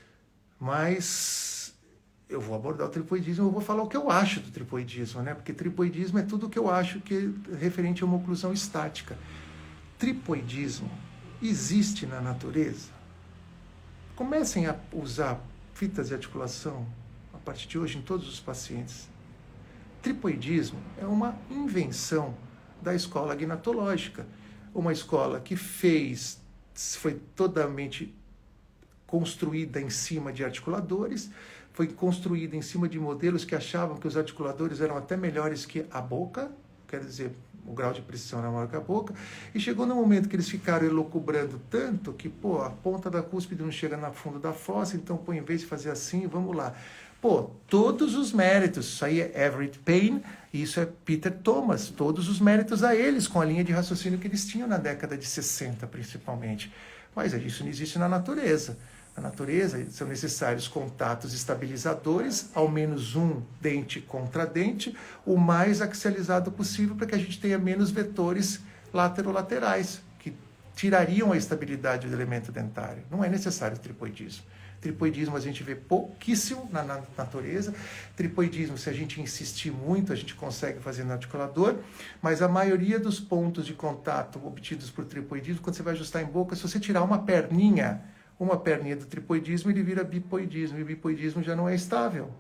eu vou abordar o tripoidismo, eu vou falar o que eu acho do tripoidismo, né? Porque tripoidismo é tudo o que eu acho que é referente a uma oclusão estática. Tripoidismo existe na natureza? Comecem a usar fitas de articulação a partir de hoje em todos os pacientes. Tripoidismo é uma invenção da escola gnatológica, uma escola que foi totalmente construída em cima de articuladores, foi construída em cima de modelos que achavam que os articuladores eram até melhores que a boca, quer dizer, o grau de precisão era maior que a boca, e chegou no momento que eles ficaram elucubrando tanto que, a ponta da cúspide não chega no fundo da fossa, então, em vez de fazer assim, vamos lá. Todos os méritos, isso aí é Everett Payne, isso é Peter Thomas, todos os méritos a eles, com a linha de raciocínio que eles tinham na década de 60, principalmente. Mas isso não existe na natureza. Na natureza são necessários contatos estabilizadores, ao menos um dente contra dente, o mais axializado possível para que a gente tenha menos vetores laterolaterais, que tirariam a estabilidade do elemento dentário. Não é necessário tripoidismo. Tripoidismo a gente vê pouquíssimo na natureza. Tripoidismo, se a gente insistir muito, a gente consegue fazer no articulador, mas a maioria dos pontos de contato obtidos por tripoidismo, quando você vai ajustar em boca, se você tirar uma perninha do tripoidismo, ele vira bipoidismo, e o bipoidismo já não é estável.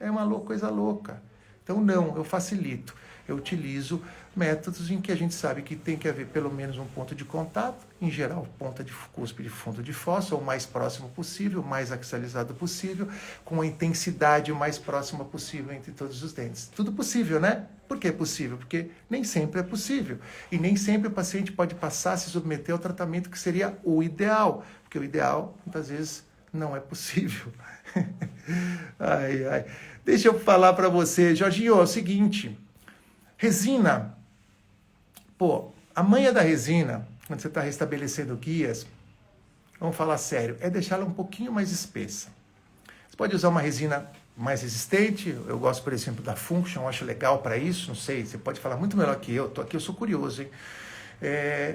É uma coisa louca. Então, não, eu facilito. Eu utilizo métodos em que a gente sabe que tem que haver pelo menos um ponto de contato, em geral, ponta de cúspide de fundo de fossa, o mais próximo possível, o mais axializado possível, com a intensidade o mais próxima possível entre todos os dentes. Tudo possível, né? Por que é possível? Porque nem sempre é possível. E nem sempre o paciente pode passar a se submeter ao tratamento que seria o ideal, porque o ideal, muitas vezes, não é possível. Deixa eu falar para você, Jorginho, é o seguinte, resina, a manha da resina, quando você está restabelecendo guias, vamos falar sério, é deixá-la um pouquinho mais espessa. Você pode usar uma resina mais resistente, eu gosto, por exemplo, da Function, acho legal para isso, não sei, você pode falar muito melhor que eu, tô aqui, eu sou curioso, hein?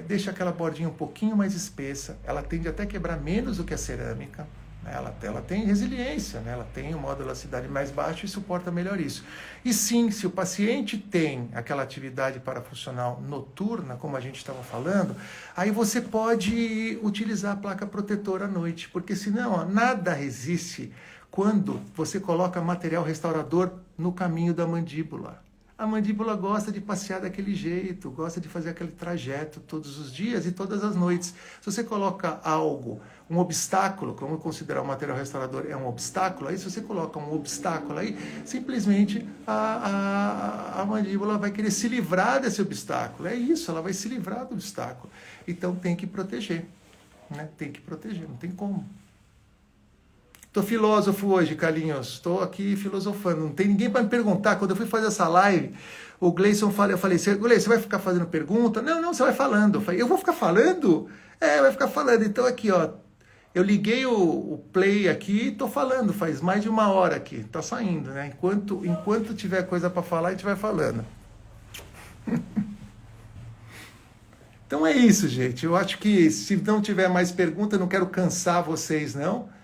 Deixa aquela bordinha um pouquinho mais espessa, ela tende até a quebrar menos do que a cerâmica, né? Ela tem resiliência, né? Ela tem uma elasticidade mais baixa e suporta melhor isso. E sim, se o paciente tem aquela atividade parafuncional noturna, como a gente estava falando, aí você pode utilizar a placa protetora à noite, porque senão nada resiste quando você coloca material restaurador no caminho da mandíbula. A mandíbula gosta de passear daquele jeito, gosta de fazer aquele trajeto todos os dias e todas as noites. Se você coloca algo, um obstáculo, como considerar o material restaurador é um obstáculo, aí se você coloca um obstáculo aí, simplesmente a mandíbula vai querer se livrar desse obstáculo. É isso, ela vai se livrar do obstáculo. Então tem que proteger, né? Tem que proteger, não tem como. Tô filósofo hoje, Carlinhos. Estou aqui filosofando. Não tem ninguém para me perguntar. Quando eu fui fazer essa live, o Gleison falou, eu falei, Gleison, você vai ficar fazendo pergunta? Não, você vai falando. Eu falei, eu vou ficar falando? Vai ficar falando. Então aqui, eu liguei o play aqui e tô falando. Faz mais de 1 hora aqui. Tá saindo, né? Enquanto tiver coisa para falar, a gente vai falando. Então é isso, gente. Eu acho que se não tiver mais pergunta, eu não quero cansar vocês, não.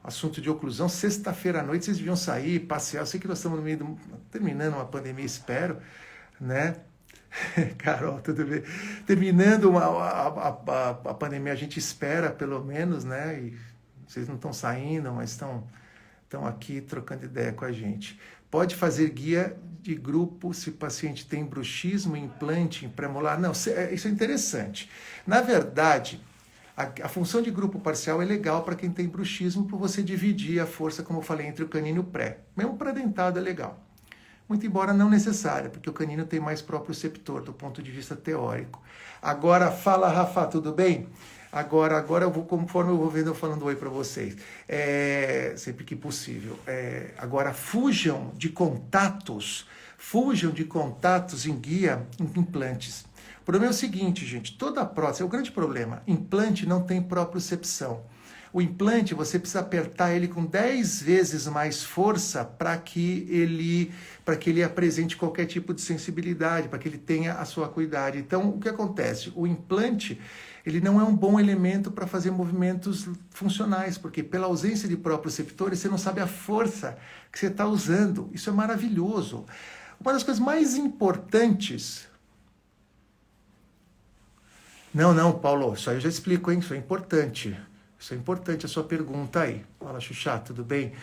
Assunto de oclusão, sexta-feira à noite vocês deviam sair, passear. Eu sei que nós estamos terminando uma pandemia, espero, né? Carol, tudo bem? Terminando a pandemia, a gente espera, pelo menos, né? E vocês não estão saindo, mas estão aqui trocando ideia com a gente. Pode fazer guia de grupo se o paciente tem bruxismo, implante, premolar? Não, isso é interessante. Na verdade, a função de grupo parcial é legal para quem tem bruxismo, para você dividir a força, como eu falei, entre o canino e o pré. Mesmo para dentado é legal. muito embora não necessária, porque o canino tem mais proprioceptor do ponto de vista teórico. Agora, fala, Rafa, tudo bem? Agora eu vou, conforme eu vou vendo, eu falando oi para vocês. Sempre que possível. Agora, fujam de contatos em guia em implantes. O problema é o seguinte, gente, toda prótese, é o grande problema, implante não tem propriocepção. O implante, você precisa apertar ele com 10 vezes mais força para que ele apresente qualquer tipo de sensibilidade, para que ele tenha a sua acuidade. Então, o que acontece? O implante, ele não é um bom elemento para fazer movimentos funcionais, porque pela ausência de proprioceptores, você não sabe a força que você está usando. Isso é maravilhoso. Uma das coisas mais importantes... Não, Paulo, isso aí eu já explico, hein? Isso é importante. Isso é importante, a sua pergunta aí. Fala, Xuxa, tudo bem?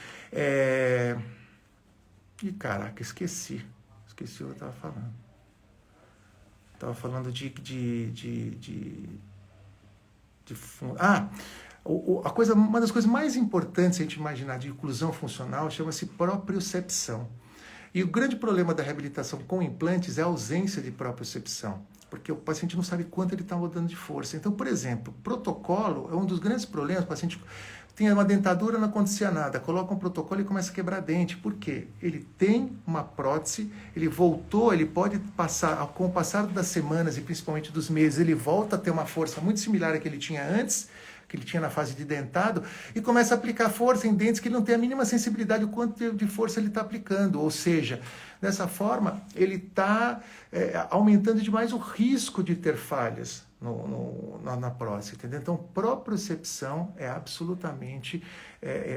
Ih, caraca, esqueci. Esqueci o que eu estava falando. Estava falando uma das coisas mais importantes a gente imaginar de inclusão funcional chama-se propriocepção. E o grande problema da reabilitação com implantes é a ausência de propriocepção, porque o paciente não sabe quanto ele está rodando de força. Então, por exemplo, protocolo é um dos grandes problemas. O paciente tem uma dentadura, não acontecia nada, coloca um protocolo e começa a quebrar dente. Por quê? Ele tem uma prótese, ele voltou, ele pode passar, com o passar das semanas e principalmente dos meses, ele volta a ter uma força muito similar à que ele tinha antes, que ele tinha na fase de dentado, e começa a aplicar força em dentes que ele não tem a mínima sensibilidade do quanto de força ele está aplicando. Ou seja, dessa forma, ele está aumentando demais o risco de ter falhas na prótese, entendeu? Então, propriocepção é absolutamente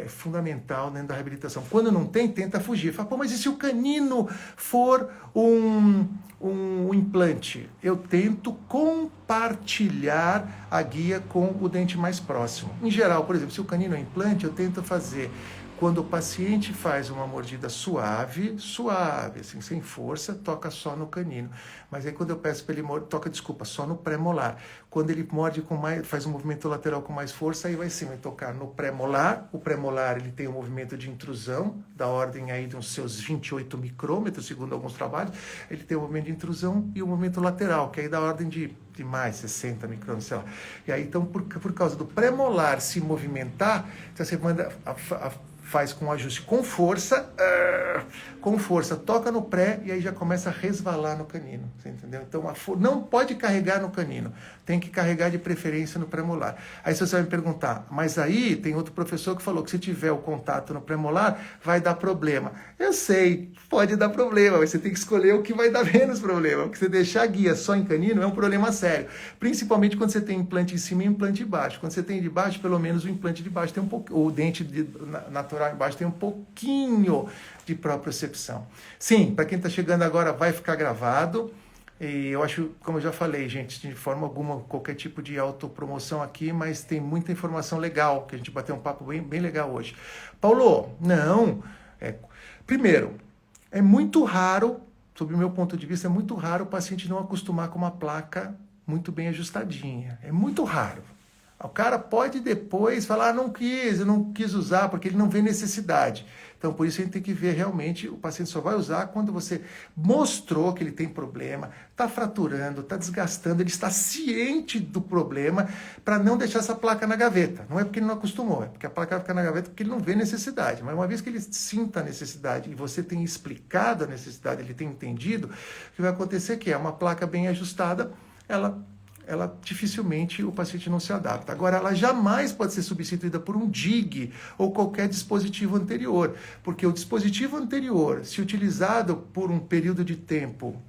fundamental dentro da reabilitação. Quando não tem, tenta fugir. Fala, pô, mas e se o canino for um implante? Eu tento compartilhar a guia com o dente mais próximo. Em geral, por exemplo, se o canino é implante, eu tento fazer... Quando o paciente faz uma mordida suave, assim, sem força, toca só no canino. Mas aí quando eu peço para ele só no pré-molar. Quando ele morde faz um movimento lateral com mais força, aí vai sim, vai tocar no pré-molar. O pré-molar, ele tem um movimento de intrusão, da ordem aí de uns seus 28 micrômetros, segundo alguns trabalhos. Ele tem um movimento de intrusão e um movimento lateral, que é aí da ordem de mais 60 micrômetros, sei lá. E aí, então, por causa do pré-molar se movimentar, então você manda... faz com ajuste com força, toca no pré e aí já começa a resvalar no canino, você entendeu? Então, não pode carregar no canino, tem que carregar de preferência no pré-molar. Aí você vai me perguntar, mas aí tem outro professor que falou que se tiver o contato no pré-molar, vai dar problema. Eu sei, pode dar problema, mas você tem que escolher o que vai dar menos problema, porque você deixar a guia só em canino é um problema sério, principalmente quando você tem implante em cima e implante de baixo. Quando você tem de baixo, pelo menos o implante de baixo tem um pouco, o dente natural embaixo tem um pouquinho de propriocepção. Sim, para quem está chegando agora vai ficar gravado. E eu acho, como eu já falei, gente, de forma alguma, qualquer tipo de autopromoção aqui, mas tem muita informação legal, que a gente bateu um papo bem legal hoje. Paulo, não. Primeiro, é muito raro, sob o meu ponto de vista, é muito raro o paciente não acostumar com uma placa muito bem ajustadinha. É muito raro. O cara pode depois falar, eu não quis usar, porque ele não vê necessidade. Então, por isso a gente tem que ver realmente, o paciente só vai usar quando você mostrou que ele tem problema, está fraturando, está desgastando, ele está ciente do problema, para não deixar essa placa na gaveta. Não é porque ele não acostumou, é porque a placa vai ficar na gaveta porque ele não vê necessidade. Mas uma vez que ele sinta a necessidade e você tem explicado a necessidade, ele tem entendido, o que vai acontecer é que uma placa bem ajustada, ela dificilmente o paciente não se adapta. Agora, ela jamais pode ser substituída por um DIG ou qualquer dispositivo anterior, porque o dispositivo anterior, se utilizado por um período de tempo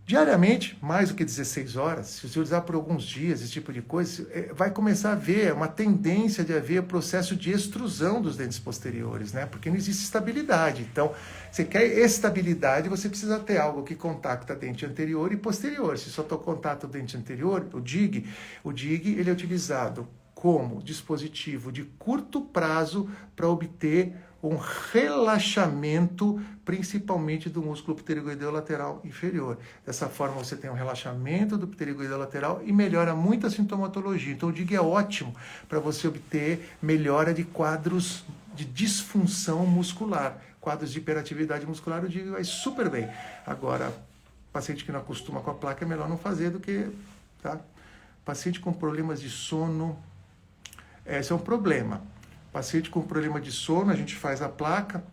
diariamente, mais do que 16 horas, se você usar por alguns dias, esse tipo de coisa, vai começar a haver uma tendência de haver processo de extrusão dos dentes posteriores, né? Porque não existe estabilidade. Então, você quer estabilidade, você precisa ter algo que contacta dente anterior e posterior. Se só contato o dente anterior, o DIG ele é utilizado como dispositivo de curto prazo para obter um relaxamento, principalmente do músculo pterigoideu lateral inferior. Dessa forma, você tem um relaxamento do pterigoideu lateral e melhora muito a sintomatologia. Então, o DIG é ótimo para você obter melhora de quadros de disfunção muscular. quadros de hiperatividade muscular, eu digo, vai super bem. Agora, paciente que não acostuma com a placa, é melhor não fazer do que... Tá? Paciente com problemas de sono, esse é um problema. Paciente com problema de sono, a gente faz a placa.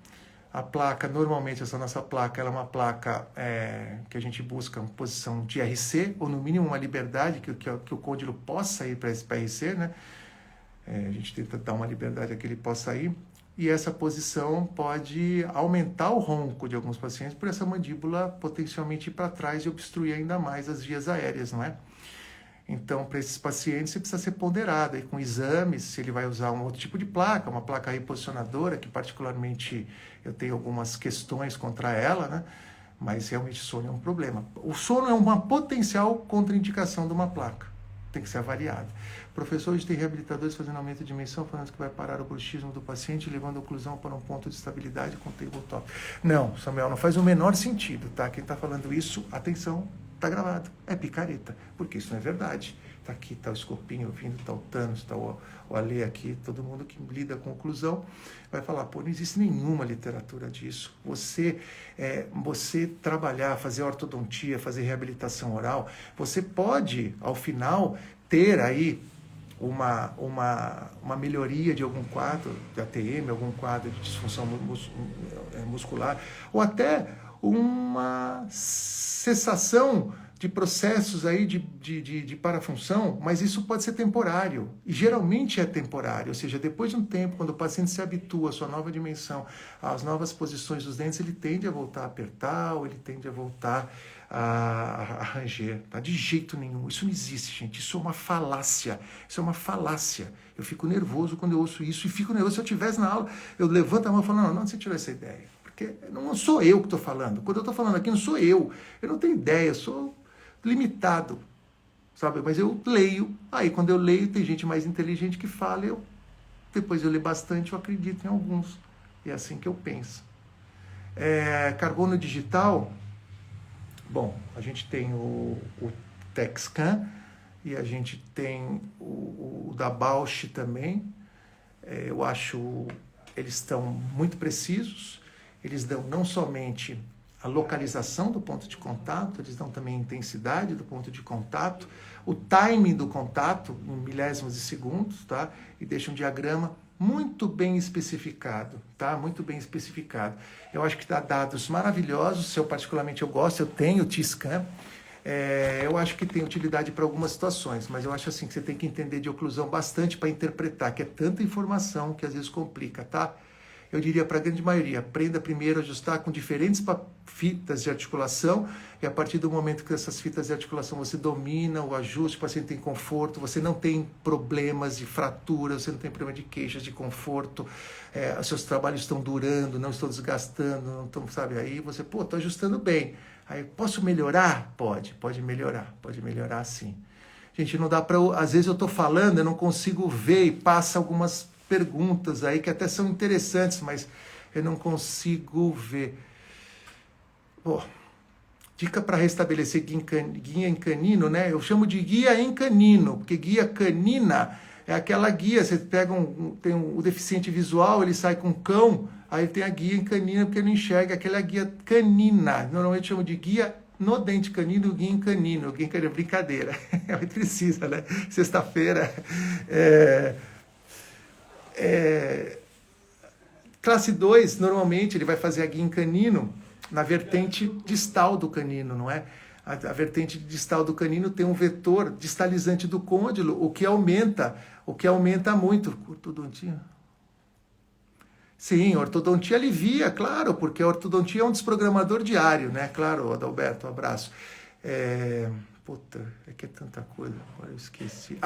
A placa, normalmente, essa nossa placa, ela é uma placa que a gente busca uma posição de RC, ou no mínimo uma liberdade que o côndilo possa ir para RC, né? A gente tenta dar uma liberdade a que ele possa ir. E essa posição pode aumentar o ronco de alguns pacientes por essa mandíbula potencialmente ir para trás e obstruir ainda mais as vias aéreas, não é? Então, para esses pacientes, você precisa ser ponderado aí com exames, se ele vai usar um outro tipo de placa, uma placa reposicionadora, que particularmente eu tenho algumas questões contra ela, né? Mas realmente sono é um problema. O sono é uma potencial contraindicação de uma placa, tem que ser avaliado. Professores têm reabilitadores fazendo aumento de dimensão, falando que vai parar o bruxismo do paciente, levando a oclusão para um ponto de estabilidade com tabletop. Não, Samuel, não faz o menor sentido, tá? Quem está falando isso, atenção, tá gravado, é picareta, porque isso não é verdade. Tá aqui, tá o Escorpinho vindo, tá o Thanos, tá o Ale aqui, todo mundo que lida com oclusão vai falar, pô, não existe nenhuma literatura disso. Você trabalhar, fazer ortodontia, fazer reabilitação oral, você pode, ao final, ter aí uma melhoria de algum quadro de ATM, algum quadro de disfunção muscular, ou até uma cessação de processos aí de parafunção, mas isso pode ser temporário, e geralmente é temporário, ou seja, depois de um tempo, quando o paciente se habitua à sua nova dimensão, às novas posições dos dentes, ele tende a voltar a apertar, ou ele tende a voltar a ranger, tá? De jeito nenhum, isso não existe, gente, isso é uma falácia, eu fico nervoso quando eu ouço isso, e fico nervoso, se eu estivesse na aula, eu levanto a mão e falo, não, você tirou essa ideia, porque não sou eu que estou falando, quando eu estou falando aqui não sou eu não tenho ideia, eu sou limitado, sabe, mas eu leio, aí quando eu leio tem gente mais inteligente que fala, depois eu leio bastante, eu acredito em alguns, é assim que eu penso. Carbono digital, bom, a gente tem o TechScan e a gente tem o da Bausch também, eu acho eles estão muito precisos, eles dão não somente a localização do ponto de contato, eles dão também a intensidade do ponto de contato, o timing do contato em milésimos de segundos, tá? E deixa um diagrama muito bem especificado, tá? Muito bem especificado. Eu acho que dá dados maravilhosos, particularmente eu gosto, eu tenho o T-Scan, eu acho que tem utilidade para algumas situações, mas eu acho assim que você tem que entender de oclusão bastante para interpretar, que é tanta informação que às vezes complica, tá? Eu diria para a grande maioria, aprenda primeiro a ajustar com diferentes fitas de articulação, e a partir do momento que essas fitas de articulação você domina o ajuste, o paciente tem conforto, você não tem problemas de fratura, você não tem problema de queixas, de conforto, os seus trabalhos estão durando, não estão desgastando, não estão, sabe, aí você, pô, estou ajustando bem. Aí, posso melhorar? Pode melhorar sim. Gente, não dá para, às vezes eu estou falando, eu não consigo ver e passa algumas perguntas aí que até são interessantes, mas eu não consigo ver. Pô, dica para restabelecer guia em canino, né? Eu chamo de guia em canino, porque guia canina é aquela guia, você pega tem um deficiente visual, ele sai com um cão, aí tem a guia em canino porque ele não enxerga, aquela guia canina. Normalmente eu chamo de guia no dente canino, guia em canino, brincadeira. Precisa, né? Sexta-feira. Classe 2, normalmente, ele vai fazer a guia em canino na vertente distal do canino, não é? A vertente distal do canino tem um vetor distalizante do côndilo, o que aumenta muito. Ortodontia? Sim, ortodontia alivia, claro, porque a ortodontia é um desprogramador diário, né? Claro, Adalberto, um abraço. Puta, é que é tanta coisa, agora eu esqueci.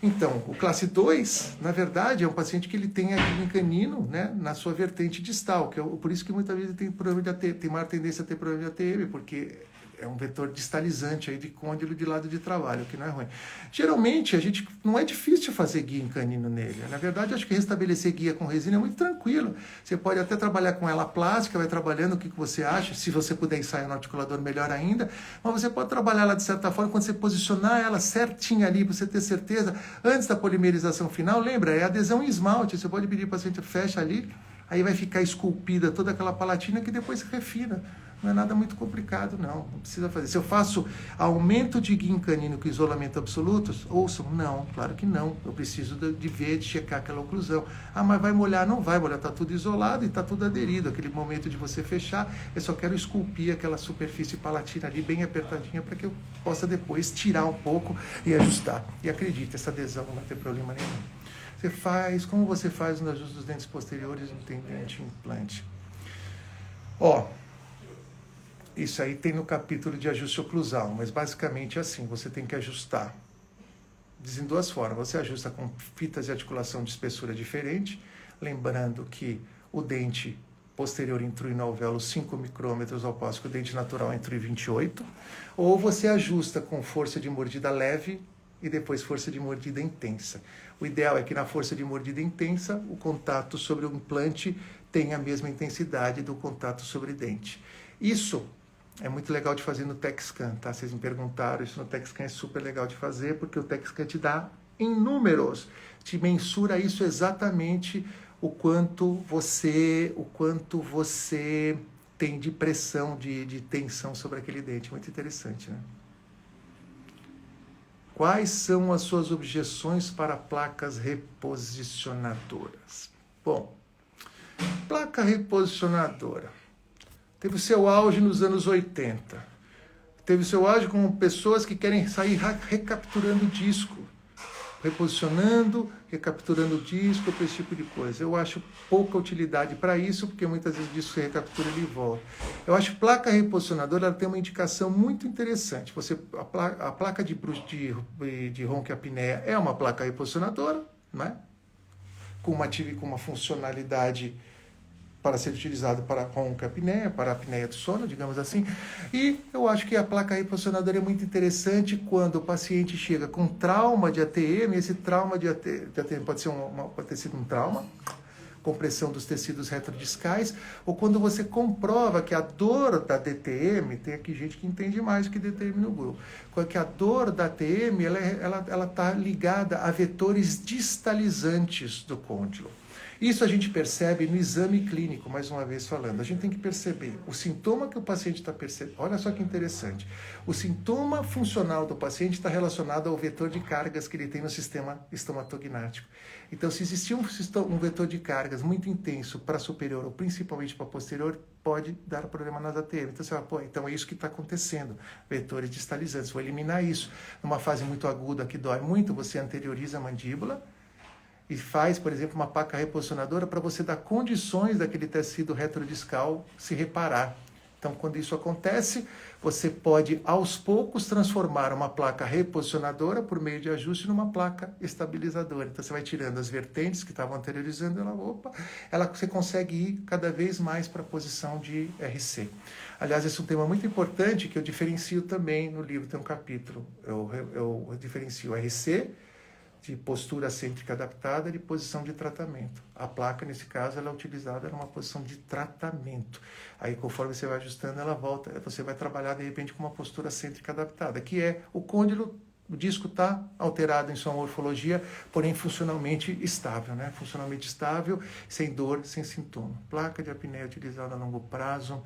Então, o classe 2, na verdade, é um paciente que ele tem a guia em canino, né, na sua vertente distal, que por isso que muitas vezes tem problema de ATM, tem maior tendência a ter problema de ATM, porque é um vetor distalizante aí de côndilo de lado de trabalho, que não é ruim. Geralmente, não é difícil fazer guia em canino nele. Na verdade, acho que restabelecer guia com resina é muito tranquilo. Você pode até trabalhar com ela plástica, vai trabalhando o que você acha, se você puder ensaiar no articulador, melhor ainda, mas você pode trabalhar ela de certa forma, quando você posicionar ela certinha ali, para você ter certeza, antes da polimerização final, lembra, é adesão em esmalte, você pode pedir para o paciente, fecha ali, Aí vai ficar esculpida toda aquela palatina que depois se refina. Não é nada muito complicado, não precisa fazer. Se eu faço aumento de guia canino com isolamento absoluto, ouçam, não, claro que não. Eu preciso de ver, de checar aquela oclusão. Ah, mas vai molhar? Não vai molhar, está tudo isolado e está tudo aderido. Aquele momento de você fechar, eu só quero esculpir aquela superfície palatina ali bem apertadinha para que eu possa depois tirar um pouco e ajustar. E acredite, essa adesão não vai ter problema nenhum. Você faz, como você faz no ajuste dos dentes posteriores no dente implante? Isso aí tem no capítulo de ajuste oclusal, mas basicamente é assim, você tem que ajustar. Diz em duas formas, você ajusta com fitas de articulação de espessura diferente, lembrando que o dente posterior intrui no alvéolo 5 micrômetros, ao passo que o dente natural intrui 28, ou você ajusta com força de mordida leve e depois força de mordida intensa. O ideal é que na força de mordida intensa, o contato sobre o implante tenha a mesma intensidade do contato sobre o dente. Isso é muito legal de fazer no TechScan, tá? Vocês me perguntaram, isso no TechScan é super legal de fazer, porque o TechScan te dá em números, te mensura isso exatamente o quanto você tem de pressão, de tensão sobre aquele dente. Muito interessante, né? Quais são as suas objeções para placas reposicionadoras? Bom, placa reposicionadora teve o seu auge nos anos 80. Teve o seu auge com pessoas que querem sair recapturando disco, reposicionando, recapturando disco, esse tipo de coisa. Eu acho pouca utilidade para isso, porque muitas vezes o disco se recaptura e volta. Eu acho que placa reposicionadora ela tem uma indicação muito interessante. A placa de ronquiapneia é uma placa reposicionadora, né? com uma funcionalidade para ser utilizado para ronquiapneia, para a apneia do sono, digamos assim. E eu acho que a placa reposicionadora é muito interessante quando o paciente chega com trauma de ATM, esse trauma de ATM pode ter sido um trauma, compressão dos tecidos retrodiscais, ou quando você comprova que a dor da DTM, tem aqui gente que entende mais do que DTM no grupo, que a dor da ATM, ela está ligada a vetores distalizantes do côndilo. Isso a gente percebe no exame clínico, mais uma vez falando. A gente tem que perceber o sintoma que o paciente está percebendo. Olha só que interessante. O sintoma funcional do paciente está relacionado ao vetor de cargas que ele tem no sistema estomatognático. Então, se existir um vetor de cargas muito intenso para superior ou principalmente para posterior, pode dar problema nas ATM. Então, você fala, então é isso que está acontecendo. Vetores distalizantes. Vou eliminar isso. Numa fase muito aguda que dói muito, você anterioriza a mandíbula e faz, por exemplo, uma placa reposicionadora para você dar condições daquele tecido retrodiscal se reparar. Então, quando isso acontece, você pode, aos poucos, transformar uma placa reposicionadora por meio de ajuste numa placa estabilizadora. Então, você vai tirando as vertentes que estavam anteriorizando, você consegue ir cada vez mais para a posição de RC. Aliás, esse é um tema muito importante que eu diferencio também no livro, tem um capítulo. Eu diferencio RC, de postura cêntrica adaptada, de posição de tratamento. A placa, nesse caso, ela é utilizada numa posição de tratamento. Aí, conforme você vai ajustando, ela volta. Você vai trabalhar, de repente, com uma postura cêntrica adaptada, que é o côndilo, o disco está alterado em sua morfologia, porém funcionalmente estável, né? Funcionalmente estável, sem dor, sem sintoma. Placa de apneia utilizada a longo prazo.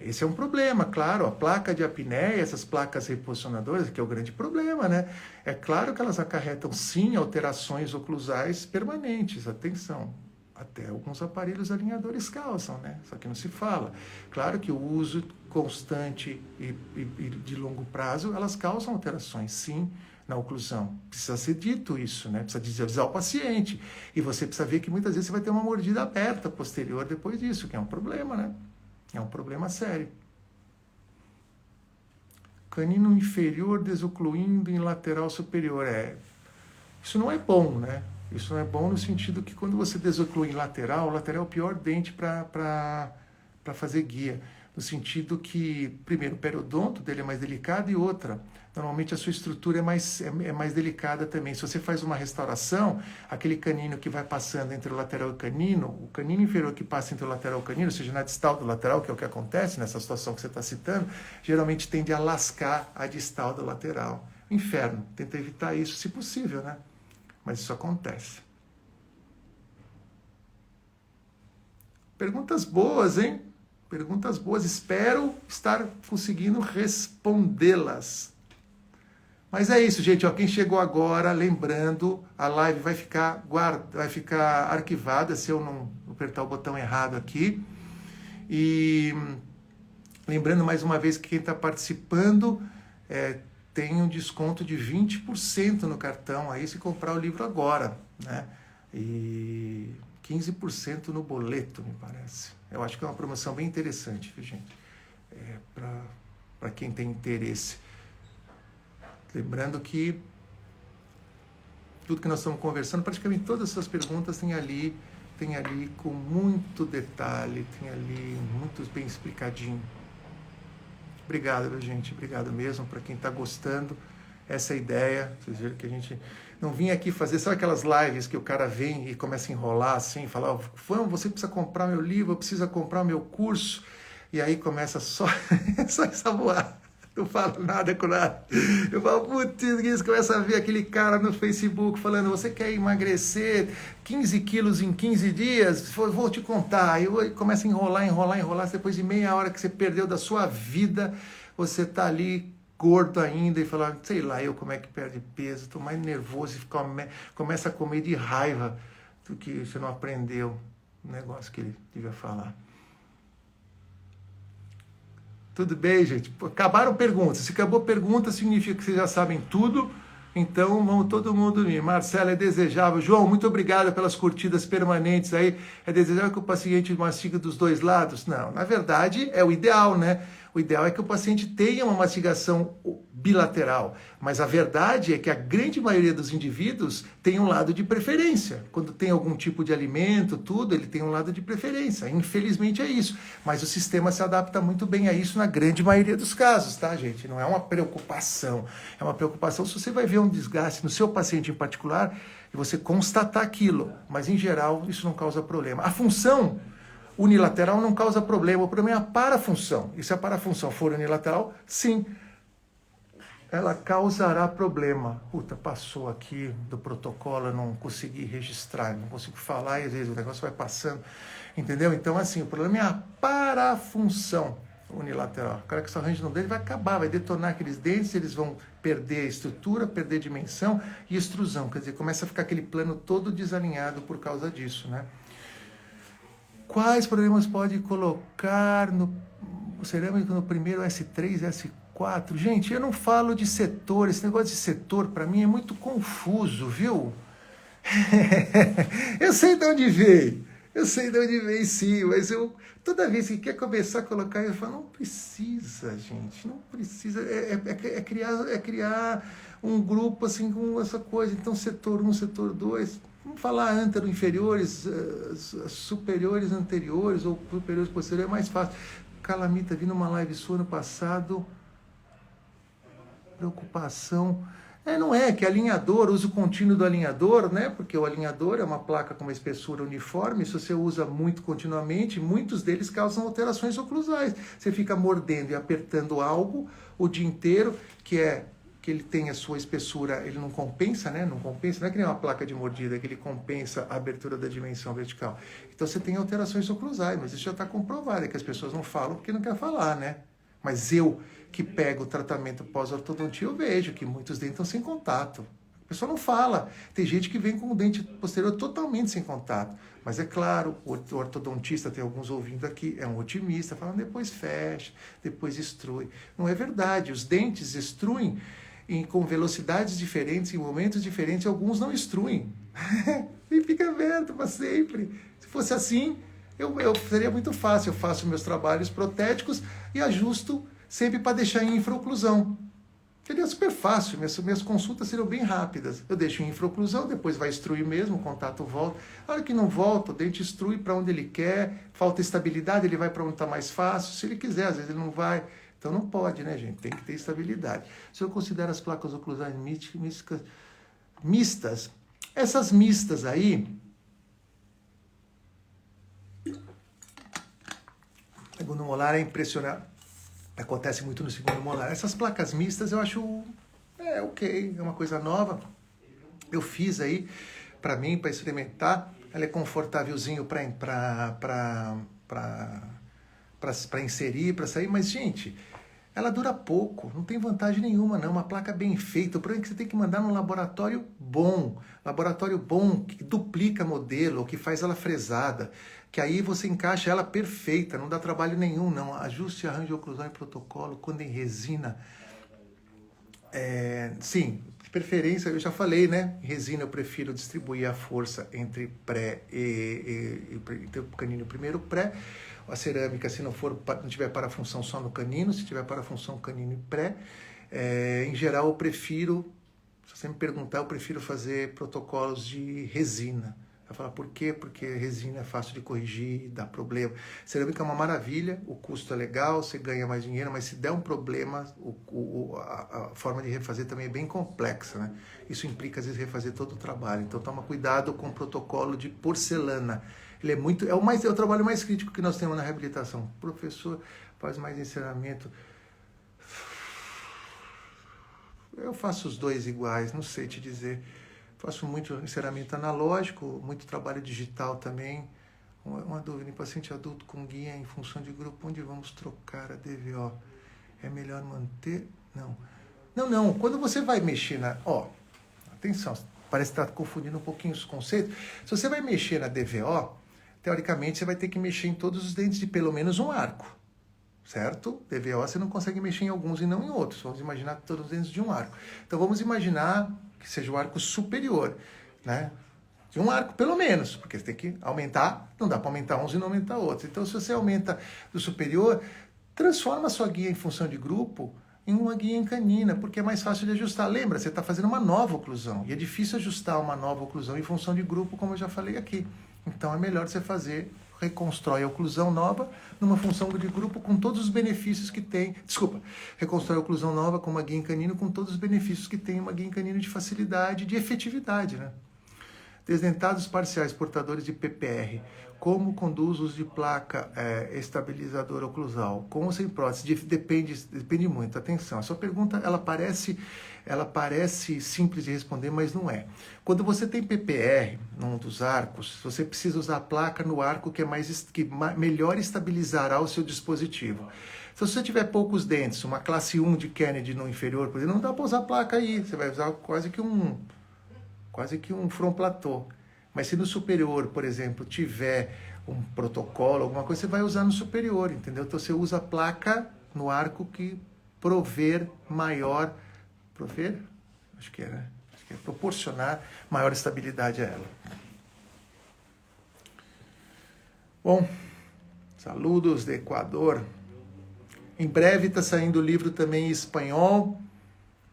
Esse é um problema, claro, a placa de apneia, essas placas reposicionadoras, que é o grande problema, né? É claro que elas acarretam, sim, alterações oclusais permanentes, atenção, até alguns aparelhos alinhadores causam, né? Só que não se fala. Claro que o uso constante e de longo prazo, elas causam alterações, sim, na oclusão. Precisa ser dito isso, né? Precisa avisar o paciente. E você precisa ver que muitas vezes você vai ter uma mordida aberta posterior depois disso, que é um problema, né? É um problema sério. Canino inferior desocluindo em lateral superior. Isso não é bom, né? Isso não é bom no sentido que quando você desoclui em lateral, o lateral é o pior dente para fazer guia. No sentido que, primeiro, o periodonto dele é mais delicado e outra, normalmente a sua estrutura é mais delicada também. Se você faz uma restauração, aquele canino que vai passando entre o lateral e o canino inferior que passa entre o lateral e o canino, ou seja, na distal do lateral, que é o que acontece nessa situação que você está citando, geralmente tende a lascar a distal do lateral. Inferno, tenta evitar isso se possível, né? Mas isso acontece. Perguntas boas, hein? Perguntas boas. Espero estar conseguindo respondê-las. Mas é isso, gente. Ó, quem chegou agora, lembrando, a live vai ficar arquivada se eu não apertar o botão errado aqui. E lembrando mais uma vez que quem está participando tem um desconto de 20% no cartão aí se comprar o livro agora, né? E 15% no boleto, me parece. Eu acho que é uma promoção bem interessante, viu, gente? Para quem tem interesse. Lembrando que tudo que nós estamos conversando, praticamente todas essas perguntas tem ali com muito detalhe, tem ali muito bem explicadinho. Obrigado, viu, gente? Obrigado mesmo para quem está gostando. Essa é a ideia. Vocês viram que a gente não vinha aqui fazer, sabe aquelas lives que o cara vem e começa a enrolar assim, falar, você precisa comprar meu livro, eu preciso comprar meu curso, e aí começa só essa voar. Não falo nada com nada. Eu falo, putz, você começa a ver aquele cara no Facebook falando, você quer emagrecer 15 quilos em 15 dias? Vou te contar. Aí começa a enrolar. Depois de meia hora que você perdeu da sua vida, você tá ali gordo ainda e fala, sei lá, como é que perde peso? Tô mais nervoso e começa a comer de raiva do que você não aprendeu o negócio que ele devia falar. Tudo bem, gente? Acabaram perguntas. Se acabou pergunta, significa que vocês já sabem tudo. Então, vamos todo mundo dormir. Marcela, é desejável. João, muito obrigado pelas curtidas permanentes aí. É desejável que o paciente mastigue dos dois lados? Não, na verdade, é o ideal, né? O ideal é que o paciente tenha uma mastigação bilateral. Mas a verdade é que a grande maioria dos indivíduos tem um lado de preferência. Quando tem algum tipo de alimento, tudo, ele tem um lado de preferência. Infelizmente é isso. Mas o sistema se adapta muito bem a isso na grande maioria dos casos, tá, gente? Não é uma preocupação. É uma preocupação se você vai ver um desgaste no seu paciente em particular e você constatar aquilo. Mas, em geral, isso não causa problema. A função unilateral não causa problema. O problema é a parafunção. E se a parafunção for unilateral, sim, ela causará problema. Puta, passou aqui do protocolo, eu não consegui registrar, não consigo falar, e às vezes o negócio vai passando, entendeu? Então, assim, o problema é a parafunção unilateral. O cara que só arranja no dente vai acabar, vai detonar aqueles dentes, eles vão perder a estrutura, perder a dimensão e extrusão. Quer dizer, começa a ficar aquele plano todo desalinhado por causa disso, né? Quais problemas pode colocar no cerâmico no primeiro S3, S4? Gente, eu não falo de setor. Esse negócio de setor, para mim, é muito confuso, viu? Eu sei de onde veio. Eu sei de onde veio, sim. Mas toda vez que quer começar a colocar, eu falo, não precisa, gente. Não precisa. É criar um grupo assim com essa coisa. Então, setor 1, setor 2... Vamos falar antero-inferiores, superiores anteriores ou superiores posteriores, é mais fácil. Calamita, vi numa live sua ano passado, preocupação. Não é, que alinhador, uso contínuo do alinhador, né? Porque o alinhador é uma placa com uma espessura uniforme, se você usa muito continuamente, muitos deles causam alterações oclusais. Você fica mordendo e apertando algo o dia inteiro, que ele tem a sua espessura, ele não compensa, né? Não compensa, não é que nem uma placa de mordida, é que ele compensa a abertura da dimensão vertical. Então você tem alterações oclusais, mas isso já está comprovado, é que as pessoas não falam porque não quer falar, né? Mas eu, que pego o tratamento pós-ortodontia, eu vejo que muitos dentes estão sem contato. A pessoa não fala. Tem gente que vem com o dente posterior totalmente sem contato. Mas é claro, o ortodontista, tem alguns ouvindo aqui, é um otimista, falando depois fecha, depois extrui. Não é verdade, os dentes extruem com velocidades diferentes, em momentos diferentes, alguns não extruem. E fica aberto para sempre. Se fosse assim, seria muito fácil. Eu faço meus trabalhos protéticos e ajusto sempre para deixar em infraoclusão. Seria super fácil, minhas consultas seriam bem rápidas. Eu deixo em infraoclusão, depois vai extruir mesmo, o contato volta. A hora que não volta, o dente extrui para onde ele quer, falta estabilidade, ele vai para onde está mais fácil. Se ele quiser, às vezes ele não vai. Então não pode, né, gente? Tem que ter estabilidade. Se eu considero as placas oclusais mistas, essas mistas aí, segundo molar é impressionante. Acontece muito no segundo molar. Essas placas mistas eu acho ok, é uma coisa nova. Eu fiz aí para mim, para experimentar. ela é confortávelzinho para inserir, para sair, mas, gente, ela dura pouco, não tem vantagem nenhuma, não. Uma placa bem feita, o problema é que você tem que mandar num laboratório bom que duplica modelo, ou que faz ela fresada, que aí você encaixa ela perfeita, não dá trabalho nenhum, não. Ajuste, arranjo, oclusão e protocolo, quando em resina, sim, de preferência, eu já falei, né? Em resina eu prefiro distribuir a força entre pré entre o canino e o primeiro pré. A cerâmica, se não tiver parafunção só no canino, se tiver parafunção canino e pré. Em geral, eu prefiro, se você me perguntar, eu prefiro fazer protocolos de resina. Vai falar, por quê? Porque resina é fácil de corrigir, dá problema. Cerâmica é uma maravilha, o custo é legal, você ganha mais dinheiro, mas se der um problema, a forma de refazer também é bem complexa, né? Isso implica, às vezes, refazer todo o trabalho. Então, toma cuidado com o protocolo de porcelana. Ele é o trabalho mais crítico que nós temos na reabilitação. O professor faz mais encerramento. Eu faço os dois iguais, não sei te dizer. Faço muito encerramento analógico, muito trabalho digital também. Uma dúvida, em paciente adulto com guia em função de grupo, onde vamos trocar a DVO? É melhor manter? Não. Quando você vai mexer atenção, parece que está confundindo um pouquinho os conceitos. Se você vai mexer na DVO, teoricamente você vai ter que mexer em todos os dentes de pelo menos um arco. Certo? DVO você não consegue mexer em alguns e não em outros. Vamos imaginar todos os dentes de um arco. Então vamos imaginar que seja o arco superior, né? De um arco pelo menos, porque você tem que aumentar, não dá para aumentar uns e não aumentar outros. Então se você aumenta do superior, transforma a sua guia em função de grupo em uma guia em canina, porque é mais fácil de ajustar. Lembra, você está fazendo uma nova oclusão, e é difícil ajustar uma nova oclusão em função de grupo, como eu já falei aqui. Então é melhor você reconstrói a oclusão nova numa função de grupo com todos os benefícios que tem. Reconstrói a oclusão nova com uma guia em canino com todos os benefícios que tem uma guia em canino de facilidade, de efetividade, né? Desdentados parciais portadores de PPR. Como conduz o uso de placa estabilizadora oclusal? Com ou sem prótese? Depende muito. Atenção, a sua pergunta ela parece simples de responder, mas não é. Quando você tem PPR num dos arcos, você precisa usar a placa no arco que melhor estabilizará o seu dispositivo. Se você tiver poucos dentes, uma classe 1 de Kennedy no inferior, por exemplo, não dá para usar a placa aí. Você vai usar quase que um front platô. Mas se no superior, por exemplo, tiver um protocolo, alguma coisa, você vai usar no superior, entendeu? Então você usa a placa no arco que proporcionar maior estabilidade a ela. Bom, saludos do Equador. Em breve está saindo o livro também em espanhol,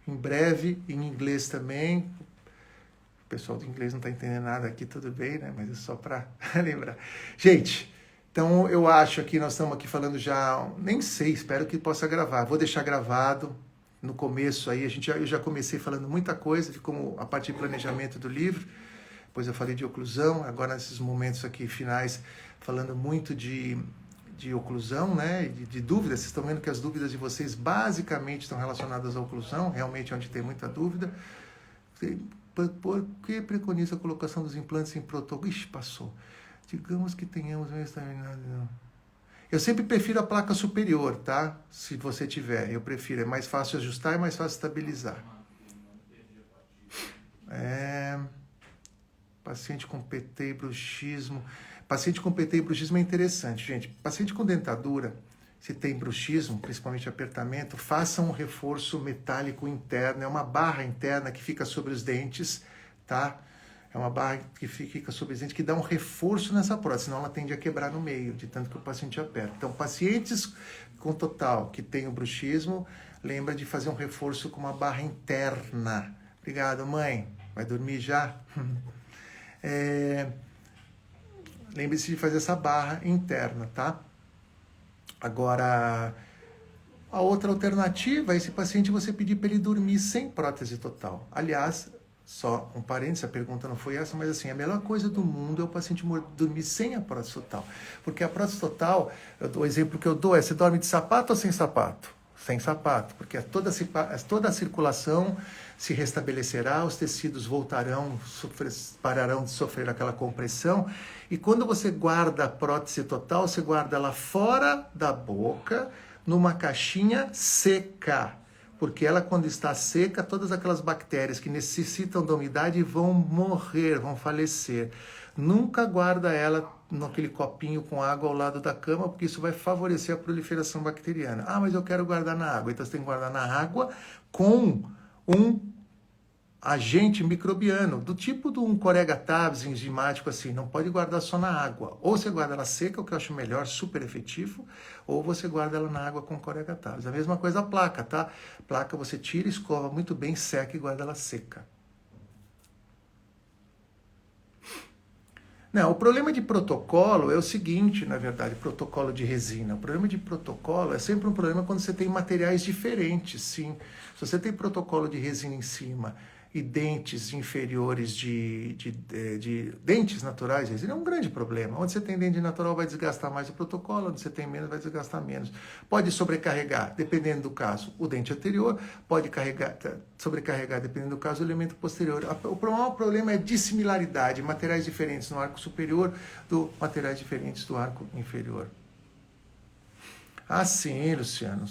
em breve em inglês também. O pessoal do inglês não está entendendo nada aqui, tudo bem, né? Mas é só para lembrar. Gente, então eu acho que nós estamos aqui falando já, nem sei, espero que possa gravar. Vou deixar gravado no começo aí, eu já comecei falando muita coisa de como a parte de planejamento do livro, depois eu falei de oclusão, agora nesses momentos aqui finais, falando muito de oclusão, né? De dúvidas. Vocês estão vendo que as dúvidas de vocês basicamente estão relacionadas à oclusão, realmente onde tem muita dúvida. Por que preconiza a colocação dos implantes em protocolo? Ixi, passou. Digamos que tenhamos um exterminado. Eu sempre prefiro a placa superior, tá? Se você tiver, eu prefiro. É mais fácil ajustar e mais fácil estabilizar. Paciente com PT e bruxismo. Paciente com PT e bruxismo é interessante, gente. Paciente com dentadura, se tem bruxismo, principalmente apertamento, faça um reforço metálico interno. É uma barra interna que fica sobre os dentes, tá? É uma barra que fica sobre os dentes, que dá um reforço nessa prótese, senão ela tende a quebrar no meio, de tanto que o paciente aperta. Então, pacientes com total que tem o bruxismo, lembra de fazer um reforço com uma barra interna. Obrigado, mãe. Vai dormir já? Lembre-se de fazer essa barra interna, tá? Agora, a outra alternativa é esse paciente você pedir para ele dormir sem prótese total. Aliás, só um parênteses, a pergunta não foi essa, mas assim, a melhor coisa do mundo é o paciente dormir sem a prótese total. Porque a prótese total, o exemplo que eu dou é, você dorme de sapato ou sem sapato? sem sapato, porque toda a circulação se restabelecerá, os tecidos voltarão, pararão de sofrer aquela compressão, e quando você guarda a prótese total, você guarda ela fora da boca, numa caixinha seca, porque ela, quando está seca, todas aquelas bactérias que necessitam da umidade vão morrer, vão falecer. Nunca guarda ela naquele copinho com água ao lado da cama, porque isso vai favorecer a proliferação bacteriana. Ah, mas eu quero guardar na água. Então você tem que guardar na água com um agente microbiano, do tipo de um Corega Tabs enzimático assim. Não pode guardar só na água. Ou você guarda ela seca, o que eu acho melhor, super efetivo, ou você guarda ela na água com Corega Tabs. A mesma coisa a placa, tá? Placa você tira, escova muito bem, seca e guarda ela seca. Não, o problema de protocolo é o seguinte, na verdade, protocolo de resina. O problema de protocolo é sempre um problema quando você tem materiais diferentes, sim. Se você tem protocolo de resina em cima e dentes inferiores de dentes naturais, resina é um grande problema. Onde você tem dente natural vai desgastar mais o protocolo, onde você tem menos vai desgastar menos. Pode sobrecarregar, dependendo do caso, o dente anterior, pode sobrecarregar, dependendo do caso, o elemento posterior. O maior problema é dissimilaridade, materiais diferentes no arco superior do materiais diferentes do arco inferior. Ah, sim, Luciano.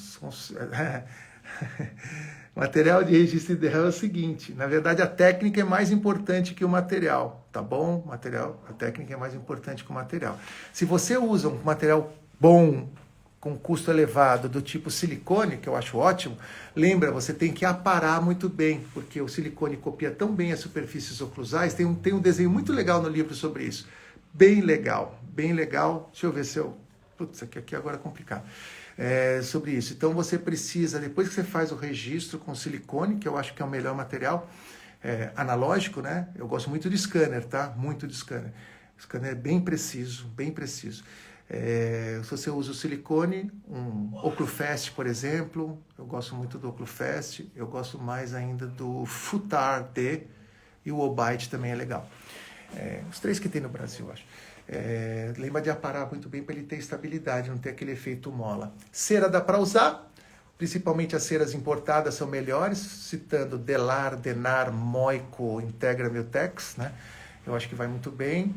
Material de registro ideal é o seguinte, na verdade a técnica é mais importante que o material, tá bom? A técnica é mais importante que o material. Se você usa um material bom, com custo elevado, do tipo silicone, que eu acho ótimo, lembra, você tem que aparar muito bem, porque o silicone copia tão bem as superfícies oclusais, tem um desenho muito legal no livro sobre isso, bem legal, deixa eu ver se eu... Putz, aqui agora é complicado. Sobre isso. Então você precisa, depois que você faz o registro com silicone, que eu acho que é o melhor material, analógico, né? Eu gosto muito de scanner, tá? Muito de scanner. O scanner é bem preciso, bem preciso. Se você usa o silicone, um Occlufest, por exemplo, eu gosto muito do Occlufest, eu gosto mais ainda do Futar D, e o Obite também é legal. Os 3 que tem no Brasil, eu acho. Lembra de aparar muito bem para ele ter estabilidade, não ter aquele efeito mola. Cera dá para usar, principalmente as ceras importadas são melhores, citando Delar, Denar, Moico, Integra Mutex, né? Eu acho que vai muito bem.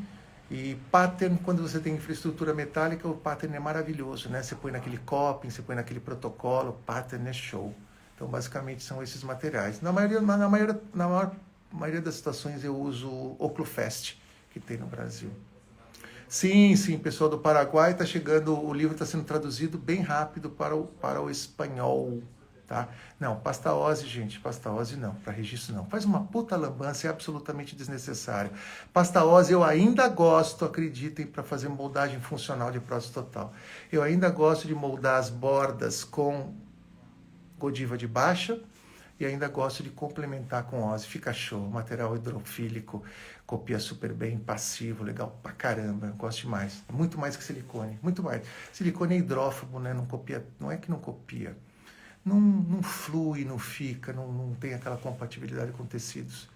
E pattern, quando você tem infraestrutura metálica, o pattern é maravilhoso, né? Você põe naquele coping, você põe naquele protocolo, o pattern é show. Então, basicamente, são esses materiais. Na maior maioria das situações, eu uso o Occlufest, que tem no Brasil. Sim, pessoal do Paraguai, está chegando, o livro está sendo traduzido bem rápido para o espanhol, tá? Não, pastaose, gente, pastaose não, para registro não. Faz uma puta lambança, é absolutamente desnecessário. Pastaose eu ainda gosto, acreditem, para fazer moldagem funcional de prótese total. Eu ainda gosto de moldar as bordas com Godiva de baixa, e ainda gosto de complementar com ose, fica show, material hidrofílico, copia super bem, passivo, legal pra caramba, eu gosto demais, muito mais que silicone, muito mais. Silicone é hidrófobo, né? Não copia, não é que não copia, não flui, não fica, não tem aquela compatibilidade com tecidos,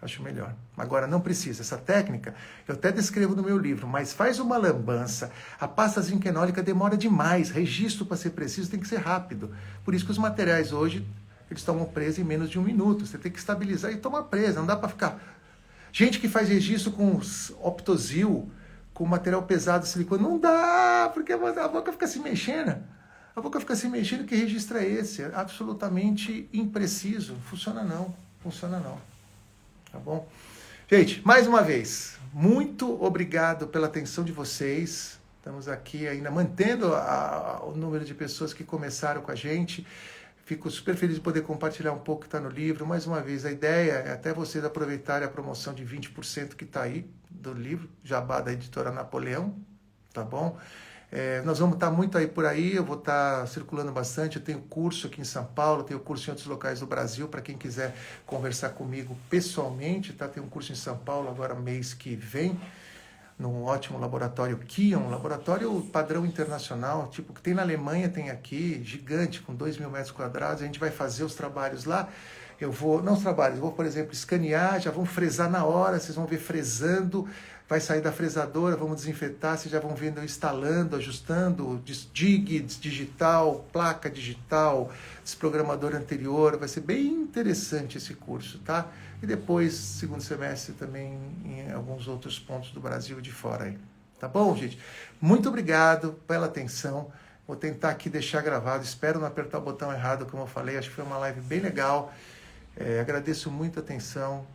acho melhor. Agora, não precisa, essa técnica, eu até descrevo no meu livro, mas faz uma lambança, a pasta zinquenólica demora demais, registro para ser preciso tem que ser rápido, por isso que os materiais hoje, eles tomam presa em menos de 1 minuto. Você tem que estabilizar e tomar presa. Não dá para ficar... Gente que faz registro com Optosil, com material pesado, silicone, não dá, porque a boca fica se mexendo. A boca fica se mexendo, que registro é esse? É absolutamente impreciso. Funciona não. Tá bom? Gente, mais uma vez, muito obrigado pela atenção de vocês. Estamos aqui ainda mantendo o número de pessoas que começaram com a gente. Fico super feliz de poder compartilhar um pouco que está no livro. Mais uma vez, a ideia é até vocês aproveitarem a promoção de 20% que está aí do livro, Jabá da Editora Napoleão, tá bom? Nós vamos estar muito aí por aí, eu vou estar circulando bastante, eu tenho curso aqui em São Paulo, tenho curso em outros locais do Brasil, para quem quiser conversar comigo pessoalmente, tá? Tem um curso em São Paulo agora mês que vem, num ótimo laboratório Kion, um laboratório padrão internacional, tipo que tem na Alemanha, tem aqui, gigante, com 2.000 metros quadrados, a gente vai fazer os trabalhos lá, vou, por exemplo, escanear, já vão fresar na hora, vocês vão ver fresando, vai sair da fresadora, vamos desinfetar, vocês já vão vendo eu instalando, ajustando, dig, digital, placa digital, desprogramador anterior, vai ser bem interessante esse curso, tá? E depois, segundo semestre, também em alguns outros pontos do Brasil e de fora aí. Tá bom, gente? Muito obrigado pela atenção. Vou tentar aqui deixar gravado, espero não apertar o botão errado, como eu falei, acho que foi uma live bem legal. Agradeço muito a atenção,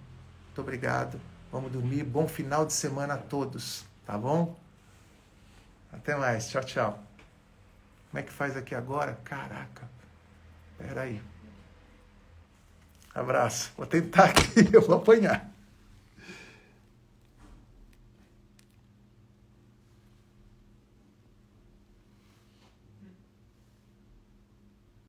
muito obrigado. Vamos dormir. Bom final de semana a todos, tá bom? Até mais. Tchau, tchau. Como é que faz aqui agora? Caraca. Pera aí. Abraço. Vou tentar aqui, eu vou apanhar.